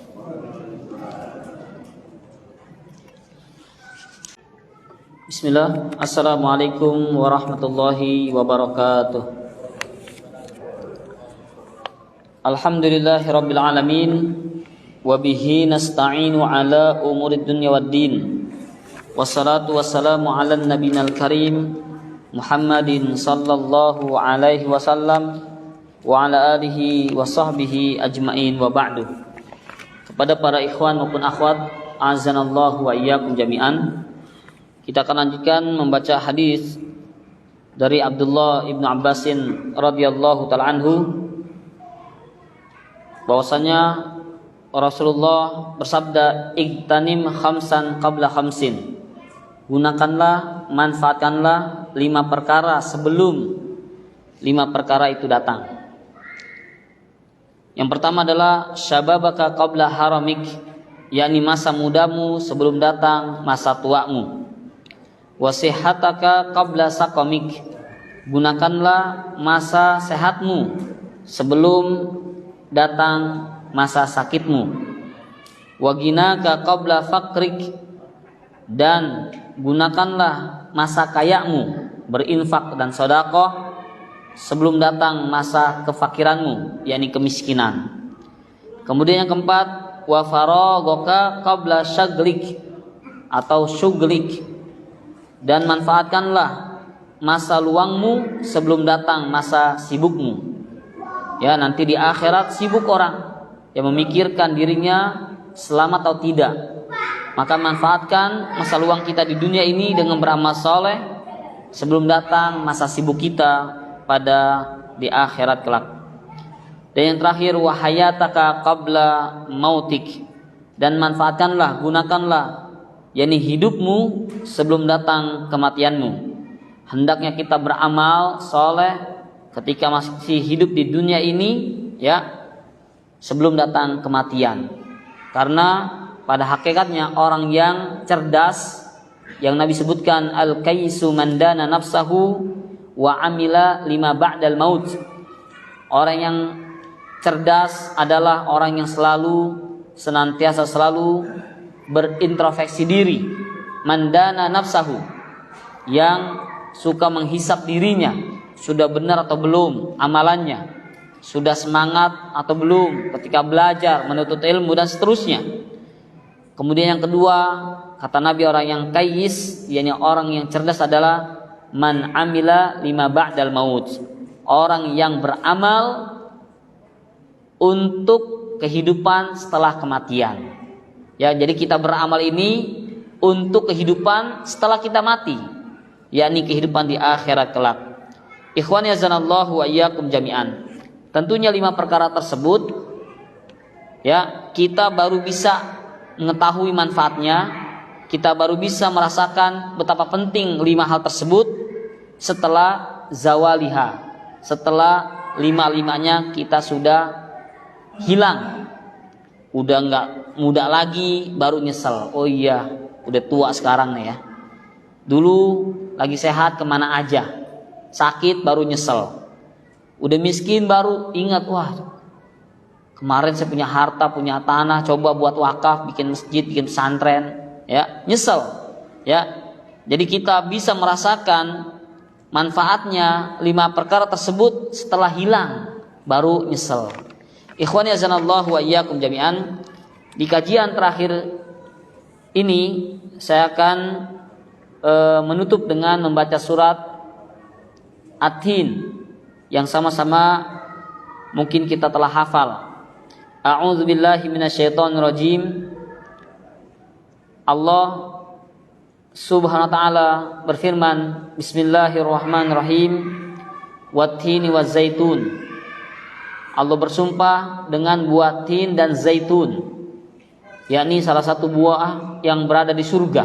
Bismillah. Assalamualaikum warahmatullahi wabarakatuh. Alhamdulillahirabbil alamin wa bihi nasta'inu ala umurid dunya waddin. Wassalatu wassalamu ala nabiyil karim Muhammadin sallallahu alaihi wasallam wa ala alihi wa sahbihi ajmain wa ba'du. Kepada para ikhwan maupun akhwat, azanallahu wa iyyakum jami'an. Kita akan lanjutkan membaca hadis dari Abdullah ibnu Abbasin radhiyallahu ta'ala anhu, bahwasanya Rasulullah bersabda, igtanim khamsan qabla khamsin. Gunakanlah, manfaatkanlah 5 perkara sebelum 5 perkara itu datang. Yang pertama adalah syababaka qabla haramik, yakni masa mudamu sebelum datang masa tuamu. Wasihataka qabla saqamik, gunakanlah masa sehatmu sebelum datang masa sakitmu. Waginaka qabla faqrik, dan gunakanlah masa kayamu, berinfak dan sedekah sebelum datang masa kefakiranmu, yakni kemiskinan. Kemudian yang keempat, wa faraghaka qabla syaglik atau syuglik, dan manfaatkanlah masa luangmu sebelum datang masa sibukmu. Ya, nanti di akhirat sibuk orang yang memikirkan dirinya selamat atau tidak. Maka manfaatkan masa luang kita di dunia ini dengan beramal soleh sebelum datang masa sibuk kita pada di akhirat kelak. Dan yang terakhir, wahayataka qabla mautik, dan manfaatkanlah, gunakanlah, yakni hidupmu sebelum datang kematianmu. Hendaknya kita beramal soleh ketika masih hidup di dunia ini, ya, sebelum datang kematian. Karena pada hakikatnya orang yang cerdas, yang Nabi sebutkan, al-kaisu man dana nafsahu wa amila lima ba'dal maut. Orang yang cerdas adalah orang yang senantiasa selalu berintrospeksi diri. Man dana nafsahu, yang suka menghisap dirinya, sudah benar atau belum amalannya, sudah semangat atau belum ketika belajar, menuntut ilmu dan seterusnya. Kemudian yang kedua, kata Nabi, orang yang kayis, yakni orang yang cerdas adalah man amila lima ba'dal maut, orang yang beramal untuk kehidupan setelah kematian. Ya, jadi kita beramal ini untuk kehidupan setelah kita mati, yakni kehidupan di akhirat kelak. Ikhwani azanallahu wa iyyakum jami'an. Tentunya 5 perkara tersebut, ya, kita baru bisa mengetahui manfaatnya, kita baru bisa merasakan betapa penting 5 hal tersebut setelah zawaliha, setelah 5-5-nya kita sudah hilang, udah nggak muda lagi, baru nyesel. Oh iya, udah tua sekarang nih ya. Dulu lagi sehat kemana aja, sakit baru nyesel. Udah miskin baru ingat, wah kemarin saya punya harta, punya tanah, coba buat wakaf, bikin masjid, bikin pesantren, ya, nyesel, ya. Jadi kita bisa merasakan manfaatnya 5 perkara tersebut setelah hilang, baru nyesel. Ikhwani azanallahu wa iyyakum jami'an. Di kajian terakhir ini saya akan menutup dengan membaca surat At-Tin yang sama-sama mungkin kita telah hafal. A'udzubillahi minasyaitonirrajim. Allah Subhanahu wa taala berfirman, Bismillahirrahmanirrahim. Wat-tini waz-zaitun. Allah bersumpah dengan buah tin dan zaitun, yakni salah satu buah yang berada di surga.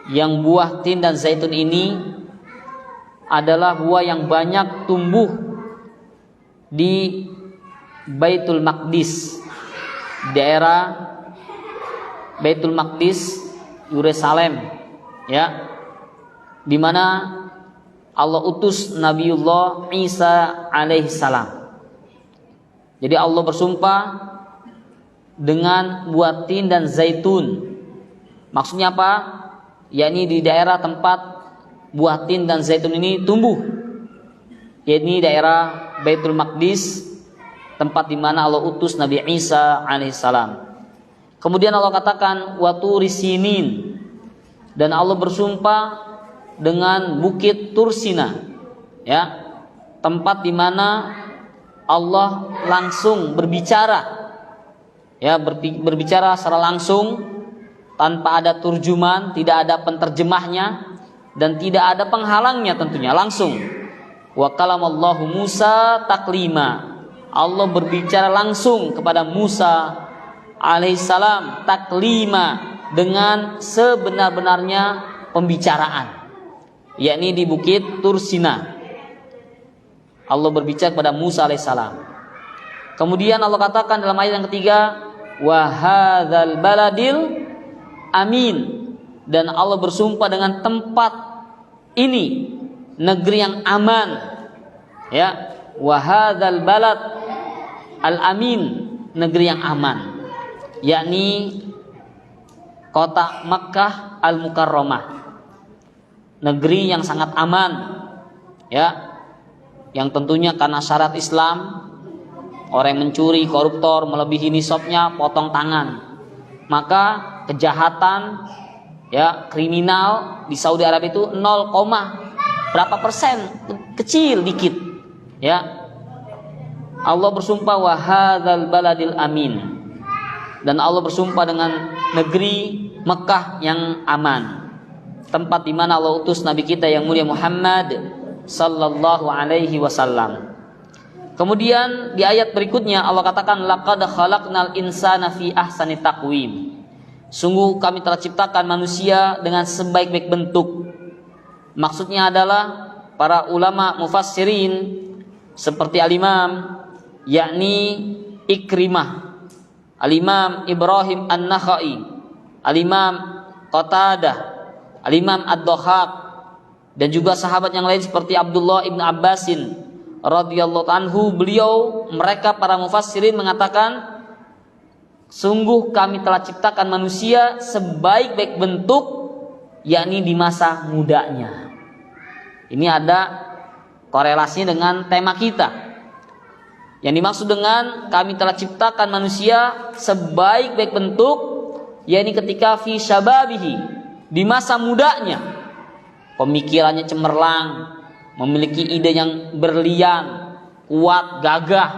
Yang buah tin dan zaitun ini adalah buah yang banyak tumbuh di Baitul Maqdis, daerah Baitul Maqdis, Yerusalem, ya, di mana Allah utus Nabiullah Isa alaihissalam. Jadi Allah bersumpah dengan buah tin dan zaitun. Maksudnya apa? Yakni di daerah tempat buah tin dan zaitun ini tumbuh, yakni daerah Baitul Maqdis, tempat di mana Allah utus Nabi Isa alaihissalam. Kemudian Allah katakan wa turi sinin, dan Allah bersumpah dengan bukit Tursina, ya, tempat di mana Allah langsung berbicara, ya, berbicara secara langsung tanpa ada turjuman, tidak ada penterjemahnya dan tidak ada penghalangnya, tentunya langsung. Wa kalamallahu Musa taklima, Allah berbicara langsung kepada Musa alaihissalam taklima, dengan sebenar-benarnya pembicaraan, yakni di bukit Tursina. Allah berbicara kepada Musa alaihissalam. Kemudian Allah katakan dalam ayat yang ketiga, wa hadzal baladil amin, dan Allah bersumpah dengan tempat ini, negeri yang aman. Ya, wa hadzal balad al amin, negeri yang aman, yakni kota Makkah al Mukarramah, negeri yang sangat aman, ya, yang tentunya karena syarat Islam, orang yang mencuri, koruptor, melebihi nisabnya, potong tangan. Maka kejahatan, ya, kriminal di Saudi Arabia itu 0, berapa persen, kecil dikit, ya. Allah bersumpah wa hadzal baladil amin, dan Allah bersumpah dengan negeri Mekah yang aman, tempat di mana Allah utus Nabi kita yang mulia Muhammad sallallahu alaihi wasallam. Kemudian di ayat berikutnya Allah katakan laqad khalaqnal insana fi ahsani taqwim. Sungguh kami telah ciptakan manusia dengan sebaik-baik bentuk. Maksudnya adalah para ulama mufassirin seperti al-Imam yakni Ikrimah, al-Imam Ibrahim An-Nakhai, al-Imam Qatadah, al-Imam Ad-Dhahhak, dan juga sahabat yang lain seperti Abdullah ibn Abbasin radhiyallahu anhu. Mereka para mufassirin mengatakan, sungguh kami telah ciptakan manusia sebaik-baik bentuk, yakni di masa mudanya. Ini ada korelasinya dengan tema kita. Yang dimaksud dengan kami telah ciptakan manusia sebaik-baik bentuk, yakni ketika fi syababihi, di masa mudanya, pemikirannya cemerlang, memiliki ide yang berlian, kuat, gagah,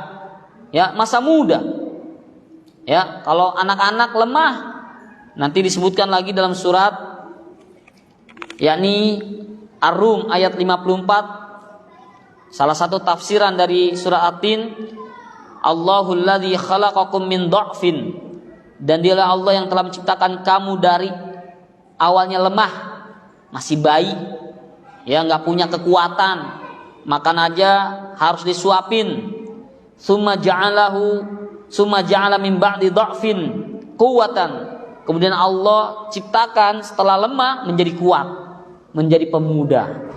ya, masa muda. Ya, kalau anak-anak lemah, nanti disebutkan lagi dalam surat yakni Ar-Rum ayat 54. Salah satu tafsiran dari surat At-Tin, Allahul ladzi khalaqakum min dha'fin, dan dialah Allah yang telah menciptakan kamu dari awalnya lemah, masih bayi, ya, nggak punya kekuatan, makan aja harus disuapin. Summa ja'ala min ba'di dha'fin quwwatan. Kemudian Allah ciptakan setelah lemah menjadi kuat, menjadi pemuda.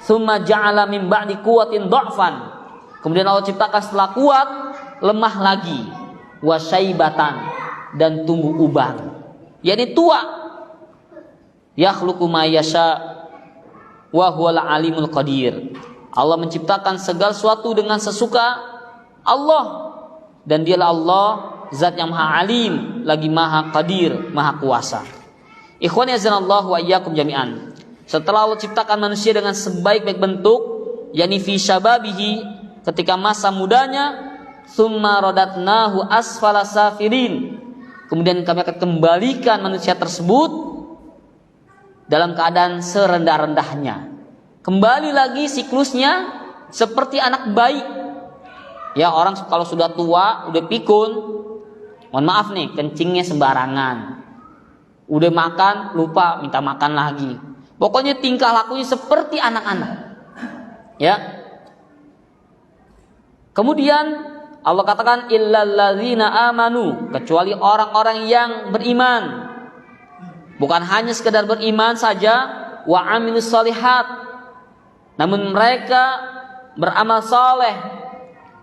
Summa ja'ala min ba'di quwwatin dha'fan. Kemudian Allah ciptakan setelah kuat lemah lagi, wa syaibatan, dan tumbuh uban, yakni tua. Yakhluqu ma yasha wa huwal alimul qadir. Allah menciptakan segala sesuatu dengan sesuka Allah, dan dialah Allah zat yang maha alim lagi maha qadir, maha kuasa. Ikhwani azanallahu wa iyyakum jami'an. Setelah Allah ciptakan manusia dengan sebaik-baik bentuk, yakni fi syababihi, ketika masa mudanya, tsumma radatnahu asfala safirin. Kemudian kami akan kembalikan manusia tersebut dalam keadaan serendah-rendahnya. Kembali lagi siklusnya seperti anak bayi. Ya, orang kalau sudah tua, udah pikun, mohon maaf nih, kencingnya sembarangan. Udah makan, lupa minta makan lagi. Pokoknya tingkah lakunya seperti anak-anak. Ya. Kemudian Allah katakan illal ladzina amanu, kecuali orang-orang yang beriman. Bukan hanya sekedar beriman saja, wa amilus shalihat, namun mereka beramal saleh,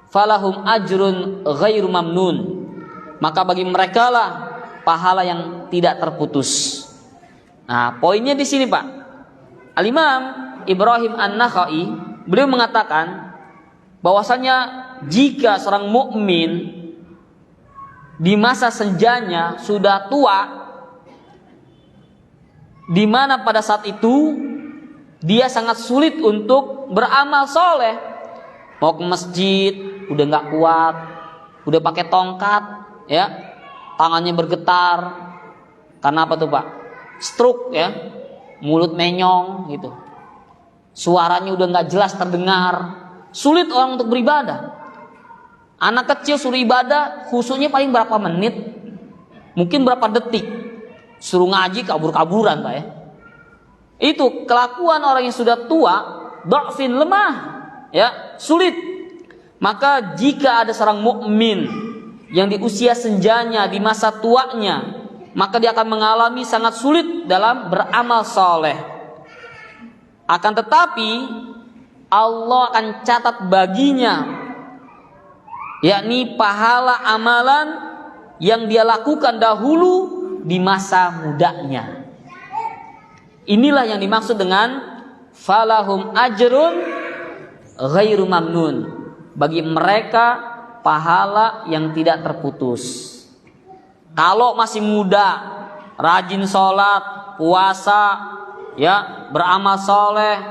falahum ajrun ghairu mamnun, maka bagi mereka lah pahala yang tidak terputus. Nah, poinnya di sini, Pak. Al-Imam Ibrahim An-Nakhai, beliau mengatakan bahwasanya jika seorang mukmin di masa senjanya sudah tua, di mana pada saat itu dia sangat sulit untuk beramal soleh, mau ke masjid udah nggak kuat, udah pakai tongkat, ya, tangannya bergetar, karena apa tuh, Pak? Stroke, ya, mulut menyong gitu, suaranya udah nggak jelas terdengar, sulit orang untuk beribadah. Anak kecil suruh ibadah, khususnya paling berapa menit, mungkin berapa detik, suruh ngaji kabur-kaburan, Pak, ya. Itu kelakuan orang yang sudah tua, dha'fin, lemah, ya, sulit. Maka jika ada seorang mukmin yang di usia senjanya, di masa tuanya, maka dia akan mengalami sangat sulit dalam beramal soleh. Akan tetapi Allah akan catat baginya, yakni pahala amalan yang dia lakukan dahulu di masa mudanya. Inilah yang dimaksud dengan falahum ajrun ghairu mamnun. Bagi mereka pahala yang tidak terputus. Kalau masih muda, rajin sholat, puasa, ya, beramal soleh,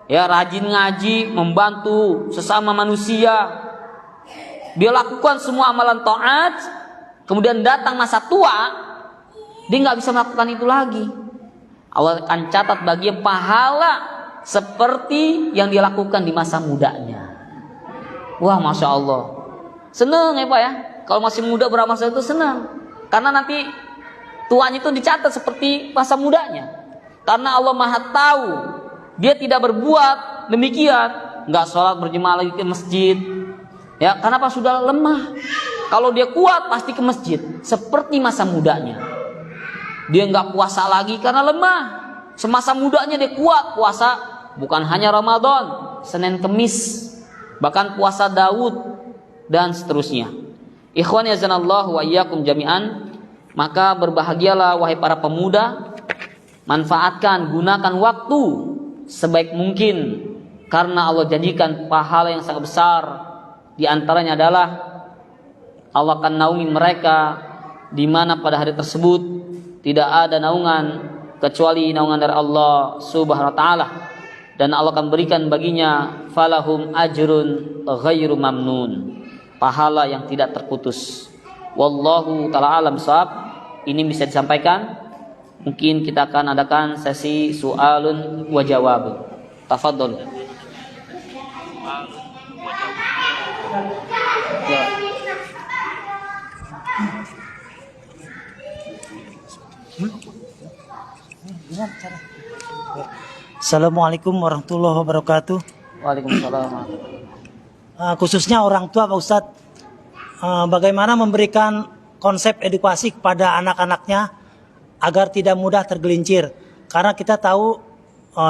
ya, rajin ngaji, membantu sesama manusia, dia lakukan semua amalan taat, kemudian datang masa tua, dia nggak bisa melakukan itu lagi. Allah akan catat bagi pahala seperti yang dia lakukan di masa mudanya. Wah, masya Allah, seneng ya Pak ya. Kalau masih muda beramal soleh itu senang, karena nanti tuanya itu dicatat seperti masa mudanya. Karena Allah Maha tahu, dia tidak berbuat demikian, nggak sholat berjemaah lagi ke masjid, ya, karena apa? Sudah lemah. Kalau dia kuat pasti ke masjid, seperti masa mudanya. Dia nggak puasa lagi karena lemah. Semasa mudanya dia kuat puasa, bukan hanya Ramadan, Senin Kemis, bahkan puasa Daud dan seterusnya. Ikhwan yazanallahu wa iyyakum jami'an. Maka berbahagialah wahai para pemuda, manfaatkan, gunakan waktu sebaik mungkin, karena Allah janjikan pahala yang sangat besar. Di antaranya adalah Allah akan naungi mereka, di mana pada hari tersebut tidak ada naungan kecuali naungan dari Allah Subhanahu wa taala. Dan Allah akan berikan baginya falahum ajrun ghairu mamnun, pahala yang tidak terputus. Wallahu ta'ala alam shawab. Ini bisa disampaikan. Mungkin kita akan adakan sesi soalun wa jawab. Tafadhol. Assalamualaikum warahmatullahi wabarakatuh. Waalaikumsalam. Khususnya orang tua Pak Ustadz, bagaimana memberikan konsep edukasi kepada anak-anaknya agar tidak mudah tergelincir. Karena kita tahu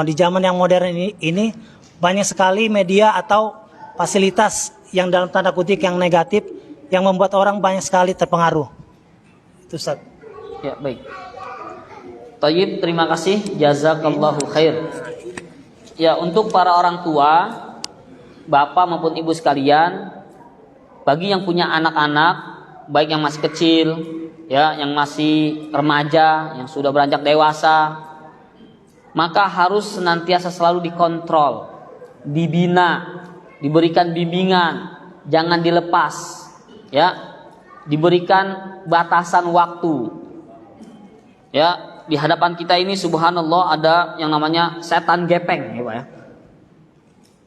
di zaman yang modern ini banyak sekali media atau fasilitas yang dalam tanda kutip yang negatif yang membuat orang banyak sekali terpengaruh. Itu Ustadz. Ya, baik. Tayyib, terima kasih, jazakallahu khair. Ya, untuk para orang tua, bapak maupun ibu sekalian, bagi yang punya anak-anak, baik yang masih kecil, ya, yang masih remaja, yang sudah beranjak dewasa, maka harus senantiasa selalu dikontrol, dibina, diberikan bimbingan, jangan dilepas, ya, diberikan batasan waktu, ya. Di hadapan kita ini subhanallah ada yang namanya setan gepeng, ya Pak ya.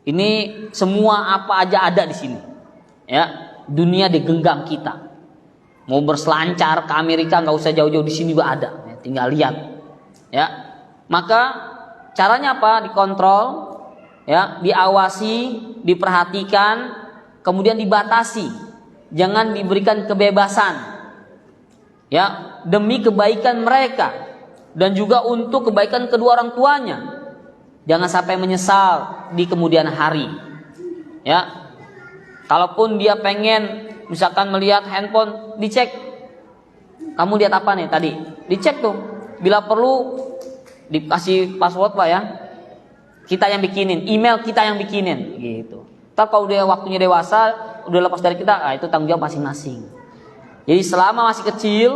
Ini semua apa aja ada di sini. Ya, dunia digenggam kita. Mau berselancar ke Amerika nggak usah jauh-jauh, di sini juga ada. Ya, tinggal lihat. Ya. Maka caranya apa? Dikontrol, ya, diawasi, diperhatikan, kemudian dibatasi. Jangan diberikan kebebasan. Ya, demi kebaikan mereka. Dan juga untuk kebaikan kedua orang tuanya. Jangan sampai menyesal di kemudian hari. Ya. Kalaupun dia pengen misalkan melihat handphone, dicek. Kamu lihat apa nih tadi? Dicek tuh. Bila perlu dikasih password Pak ya. Kita yang bikinin, email kita yang bikinin gitu. Ntar kalau dia waktunya dewasa, udah lepas dari kita, itu tanggung jawab masing-masing. Jadi selama masih kecil,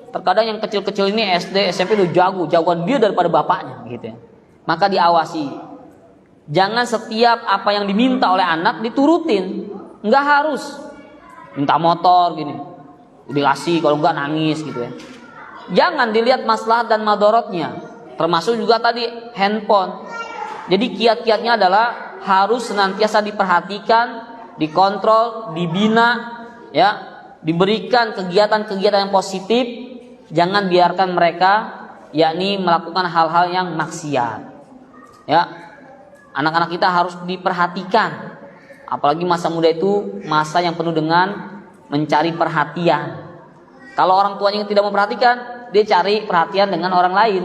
terkadang yang kecil-kecil ini SD, SMP udah jagoan dia daripada bapaknya gitu ya. Maka diawasi. Jangan setiap apa yang diminta oleh anak diturutin. Enggak harus. Minta motor gini, dikasih, kalau enggak nangis gitu ya. Jangan dilihat maslahat dan madorotnya. Termasuk juga tadi handphone. Jadi kiat-kiatnya adalah harus senantiasa diperhatikan, dikontrol, dibina, ya, diberikan kegiatan-kegiatan yang positif. Jangan biarkan mereka yakni melakukan hal-hal yang maksiat. Ya. Anak-anak kita harus diperhatikan. Apalagi masa muda itu masa yang penuh dengan mencari perhatian. Kalau orang tuanya yang tidak memperhatikan, dia cari perhatian dengan orang lain.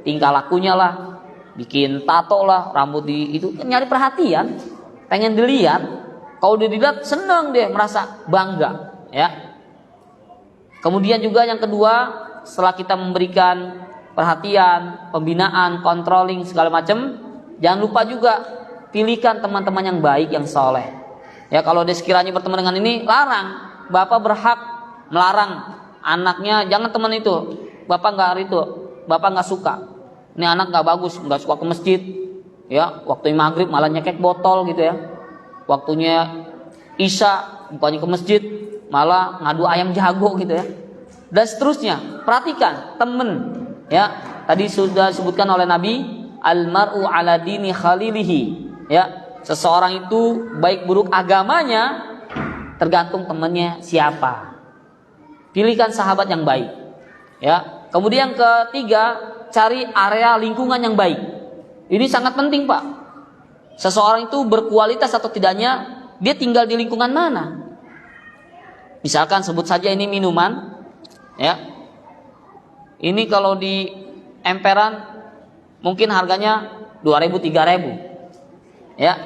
Tingkah lakunya lah, bikin tato lah, rambut itu nyari perhatian, pengen dilihat. Kalau dia dilihat senang, dia merasa bangga, ya. Kemudian juga yang kedua, setelah kita memberikan perhatian, pembinaan, controlling segala macam, jangan lupa juga pilihkan teman-teman yang baik, yang soleh. Ya, kalau dia sekiranya berteman dengan ini, larang. Bapak berhak melarang anaknya, jangan teman itu. Bapak nggak suka. Ini anak nggak bagus, nggak suka ke masjid. Ya, waktu maghrib malah nyekek botol gitu ya. Waktunya isya bukannya ke masjid, malah ngadu ayam jago gitu ya. Dan seterusnya. Perhatikan temen, ya. Tadi sudah disebutkan oleh Nabi, almar'u ala dini khalilihi, ya. Seseorang itu baik buruk agamanya tergantung temennya siapa. Pilihkan sahabat yang baik, ya. Kemudian ketiga, cari area lingkungan yang baik. Ini sangat penting, Pak. Seseorang itu berkualitas atau tidaknya, dia tinggal di lingkungan mana. Misalkan sebut saja ini minuman, ya. Ini kalau di emperan mungkin harganya 2.000 3.000. Ya.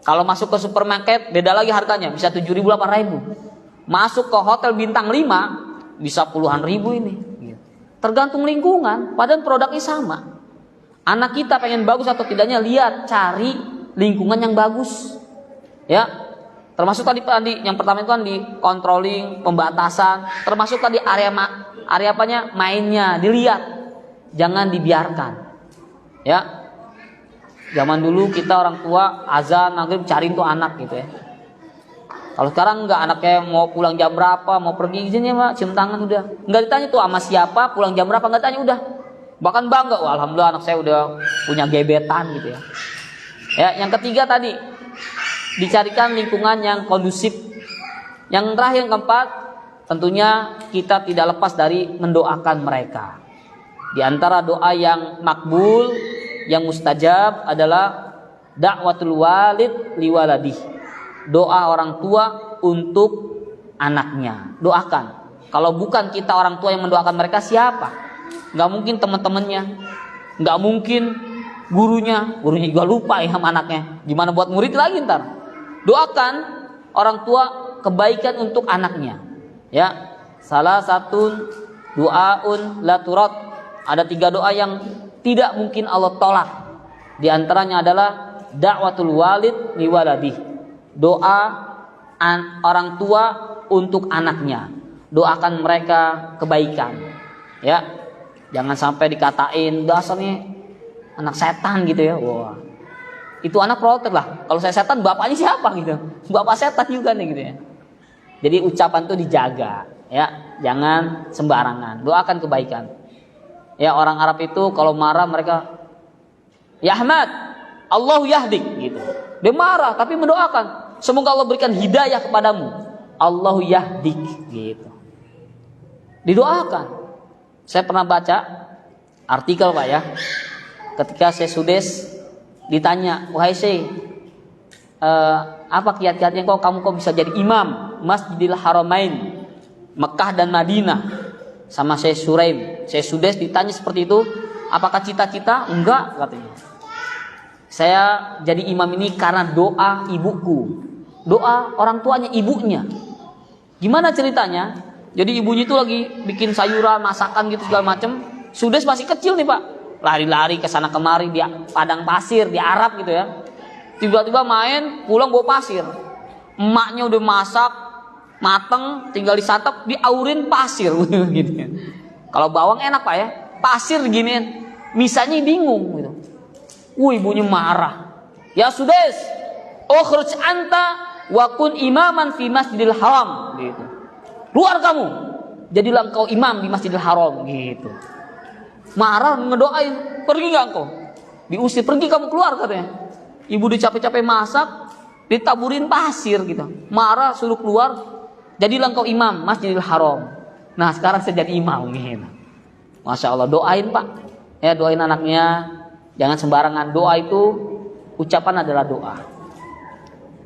Kalau masuk ke supermarket beda lagi harganya, bisa 7.000 8.000. Masuk ke hotel bintang 5 bisa puluhan ribu ini. Tergantung lingkungan, padahal produknya sama. Anak kita pengen bagus atau tidaknya, lihat, cari lingkungan yang bagus. Ya. Termasuk tadi yang pertama itu kan di controlling, pembatasan, termasuk tadi area apanya? Mainnya, dilihat. Jangan dibiarkan. Ya. Zaman dulu kita orang tua azan maghrib cariin tuh anak gitu ya. Kalau sekarang enggak, anaknya mau pulang jam berapa, mau pergi izinnya Pak, cium tangan udah. Enggak ditanya tuh sama siapa, pulang jam berapa, enggak tanya udah. Bahkan bangga, wah, alhamdulillah anak saya udah punya gebetan gitu ya. Ya, yang ketiga tadi dicarikan lingkungan yang kondusif. Yang terakhir, yang keempat, tentunya kita tidak lepas dari mendoakan mereka. Di antara doa yang makbul, yang mustajab adalah da'watul walid liwaladih. Doa orang tua untuk anaknya. Doakan. Kalau bukan kita orang tua yang mendoakan mereka, siapa? Gak mungkin teman-temannya, gak mungkin gurunya juga lupa ya sama anaknya. Gimana buat murid lagi ntar? Doakan orang tua kebaikan untuk anaknya. Ya, salah satu doaun la turad. Ada 3 doa yang tidak mungkin Allah tolak. Di antaranya adalah da'watul walid liwaladih. Doa orang tua untuk anaknya. Doakan mereka kebaikan. Ya. Jangan sampai dikatain dasarnya anak setan gitu ya. Wah. Itu anak protek lah. Kalau saya setan, bapaknya siapa gitu? Bapak setan juga nih gitu ya. Jadi ucapan itu dijaga, ya. Jangan sembarangan. Doakan kebaikan. Ya, orang Arab itu kalau marah mereka, ya Ahmad, Allahu yahdik gitu. Dia marah tapi mendoakan, semoga Allah berikan hidayah kepadamu. Allahu yahdik gitu. Didoakan. Saya pernah baca artikel Pak ya. Ketika saya sudes ditanya, wahai Syekh, apa kiat-kiatnya kamu kok bisa jadi imam Masjidil Haramain Mekah dan Madinah sama Syekh Suraim. Syekh Sudes ditanya seperti itu, apakah cita-cita? Enggak katanya. Saya jadi imam ini karena doa ibuku. Doa orang tuanya, ibunya. Gimana ceritanya? Jadi ibunya itu lagi bikin sayuran, masakan gitu segala macam. Sudes masih kecil nih Pak. Lari-lari ke sana kemari di padang pasir di Arab gitu ya. Tiba-tiba main, pulang bawa pasir. Emaknya udah masak mateng, tinggal disantap, diaurin pasir gitu. Kalau bawang enak Pak ya. Pasir giniin. Misalnya bingung gitu. Ibunya marah. Ya Sudes, ukhruj anta wa kun imaman fi Masjidil Haram gitu. Keluar kamu, jadilah engkau imam di Masjidil Haram gitu. Marah, ngedoain, pergi gak engkau? Diusir, pergi kamu keluar katanya. Ibu capek-capek masak, ditaburin pasir gitu. Marah, suruh keluar, jadilah engkau imam Masjidil Haram. Nah sekarang saya jadi imam gitu. Masya Allah, doain Pak. Ya, doain anaknya. Jangan sembarangan, doa itu, ucapan adalah doa.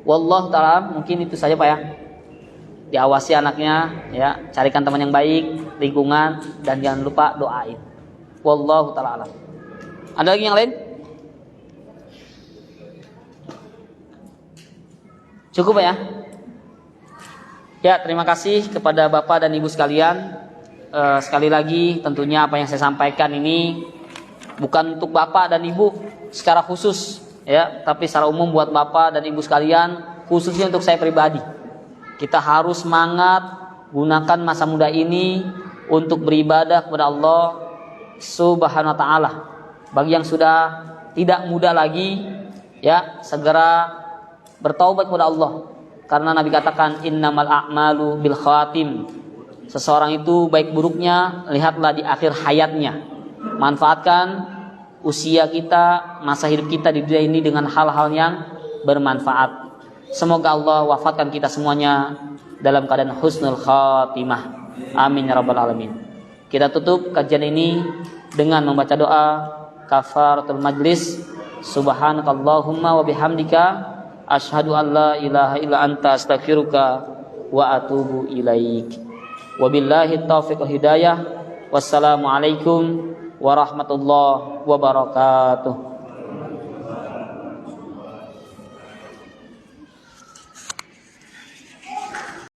Wallahu taala, mungkin itu saja Pak ya. Diawasi anaknya ya, carikan teman yang baik, lingkungan, dan jangan lupa doain. Wallahu taala alam. Ada lagi yang lain? Cukup Pak ya? Ya, terima kasih kepada Bapak dan Ibu sekalian. Sekali lagi tentunya apa yang saya sampaikan ini bukan untuk Bapak dan Ibu secara khusus ya, tapi secara umum buat Bapak dan Ibu sekalian, khususnya untuk saya pribadi. Kita harus semangat gunakan masa muda ini untuk beribadah kepada Allah Subhanahu wa taala. Bagi yang sudah tidak muda lagi ya, segera bertaubat kepada Allah. Karena Nabi katakan innamal a'malu bil khawatim. Seseorang itu baik buruknya lihatlah di akhir hayatnya. Manfaatkan usia kita, masa hidup kita di dunia ini dengan hal-hal yang bermanfaat. Semoga Allah wafatkan kita semuanya dalam keadaan husnul khatimah. Amin ya rabbal alamin. Kita tutup kajian ini dengan membaca doa kafaratul majlis. Subhanakallahumma wa bihamdika asyhadu an la ilaha illa anta astaghfiruka wa atubu ilaik. Wabillahi taufiq wal hidayah. Wassalamualaikum warahmatullahi wabarakatuh.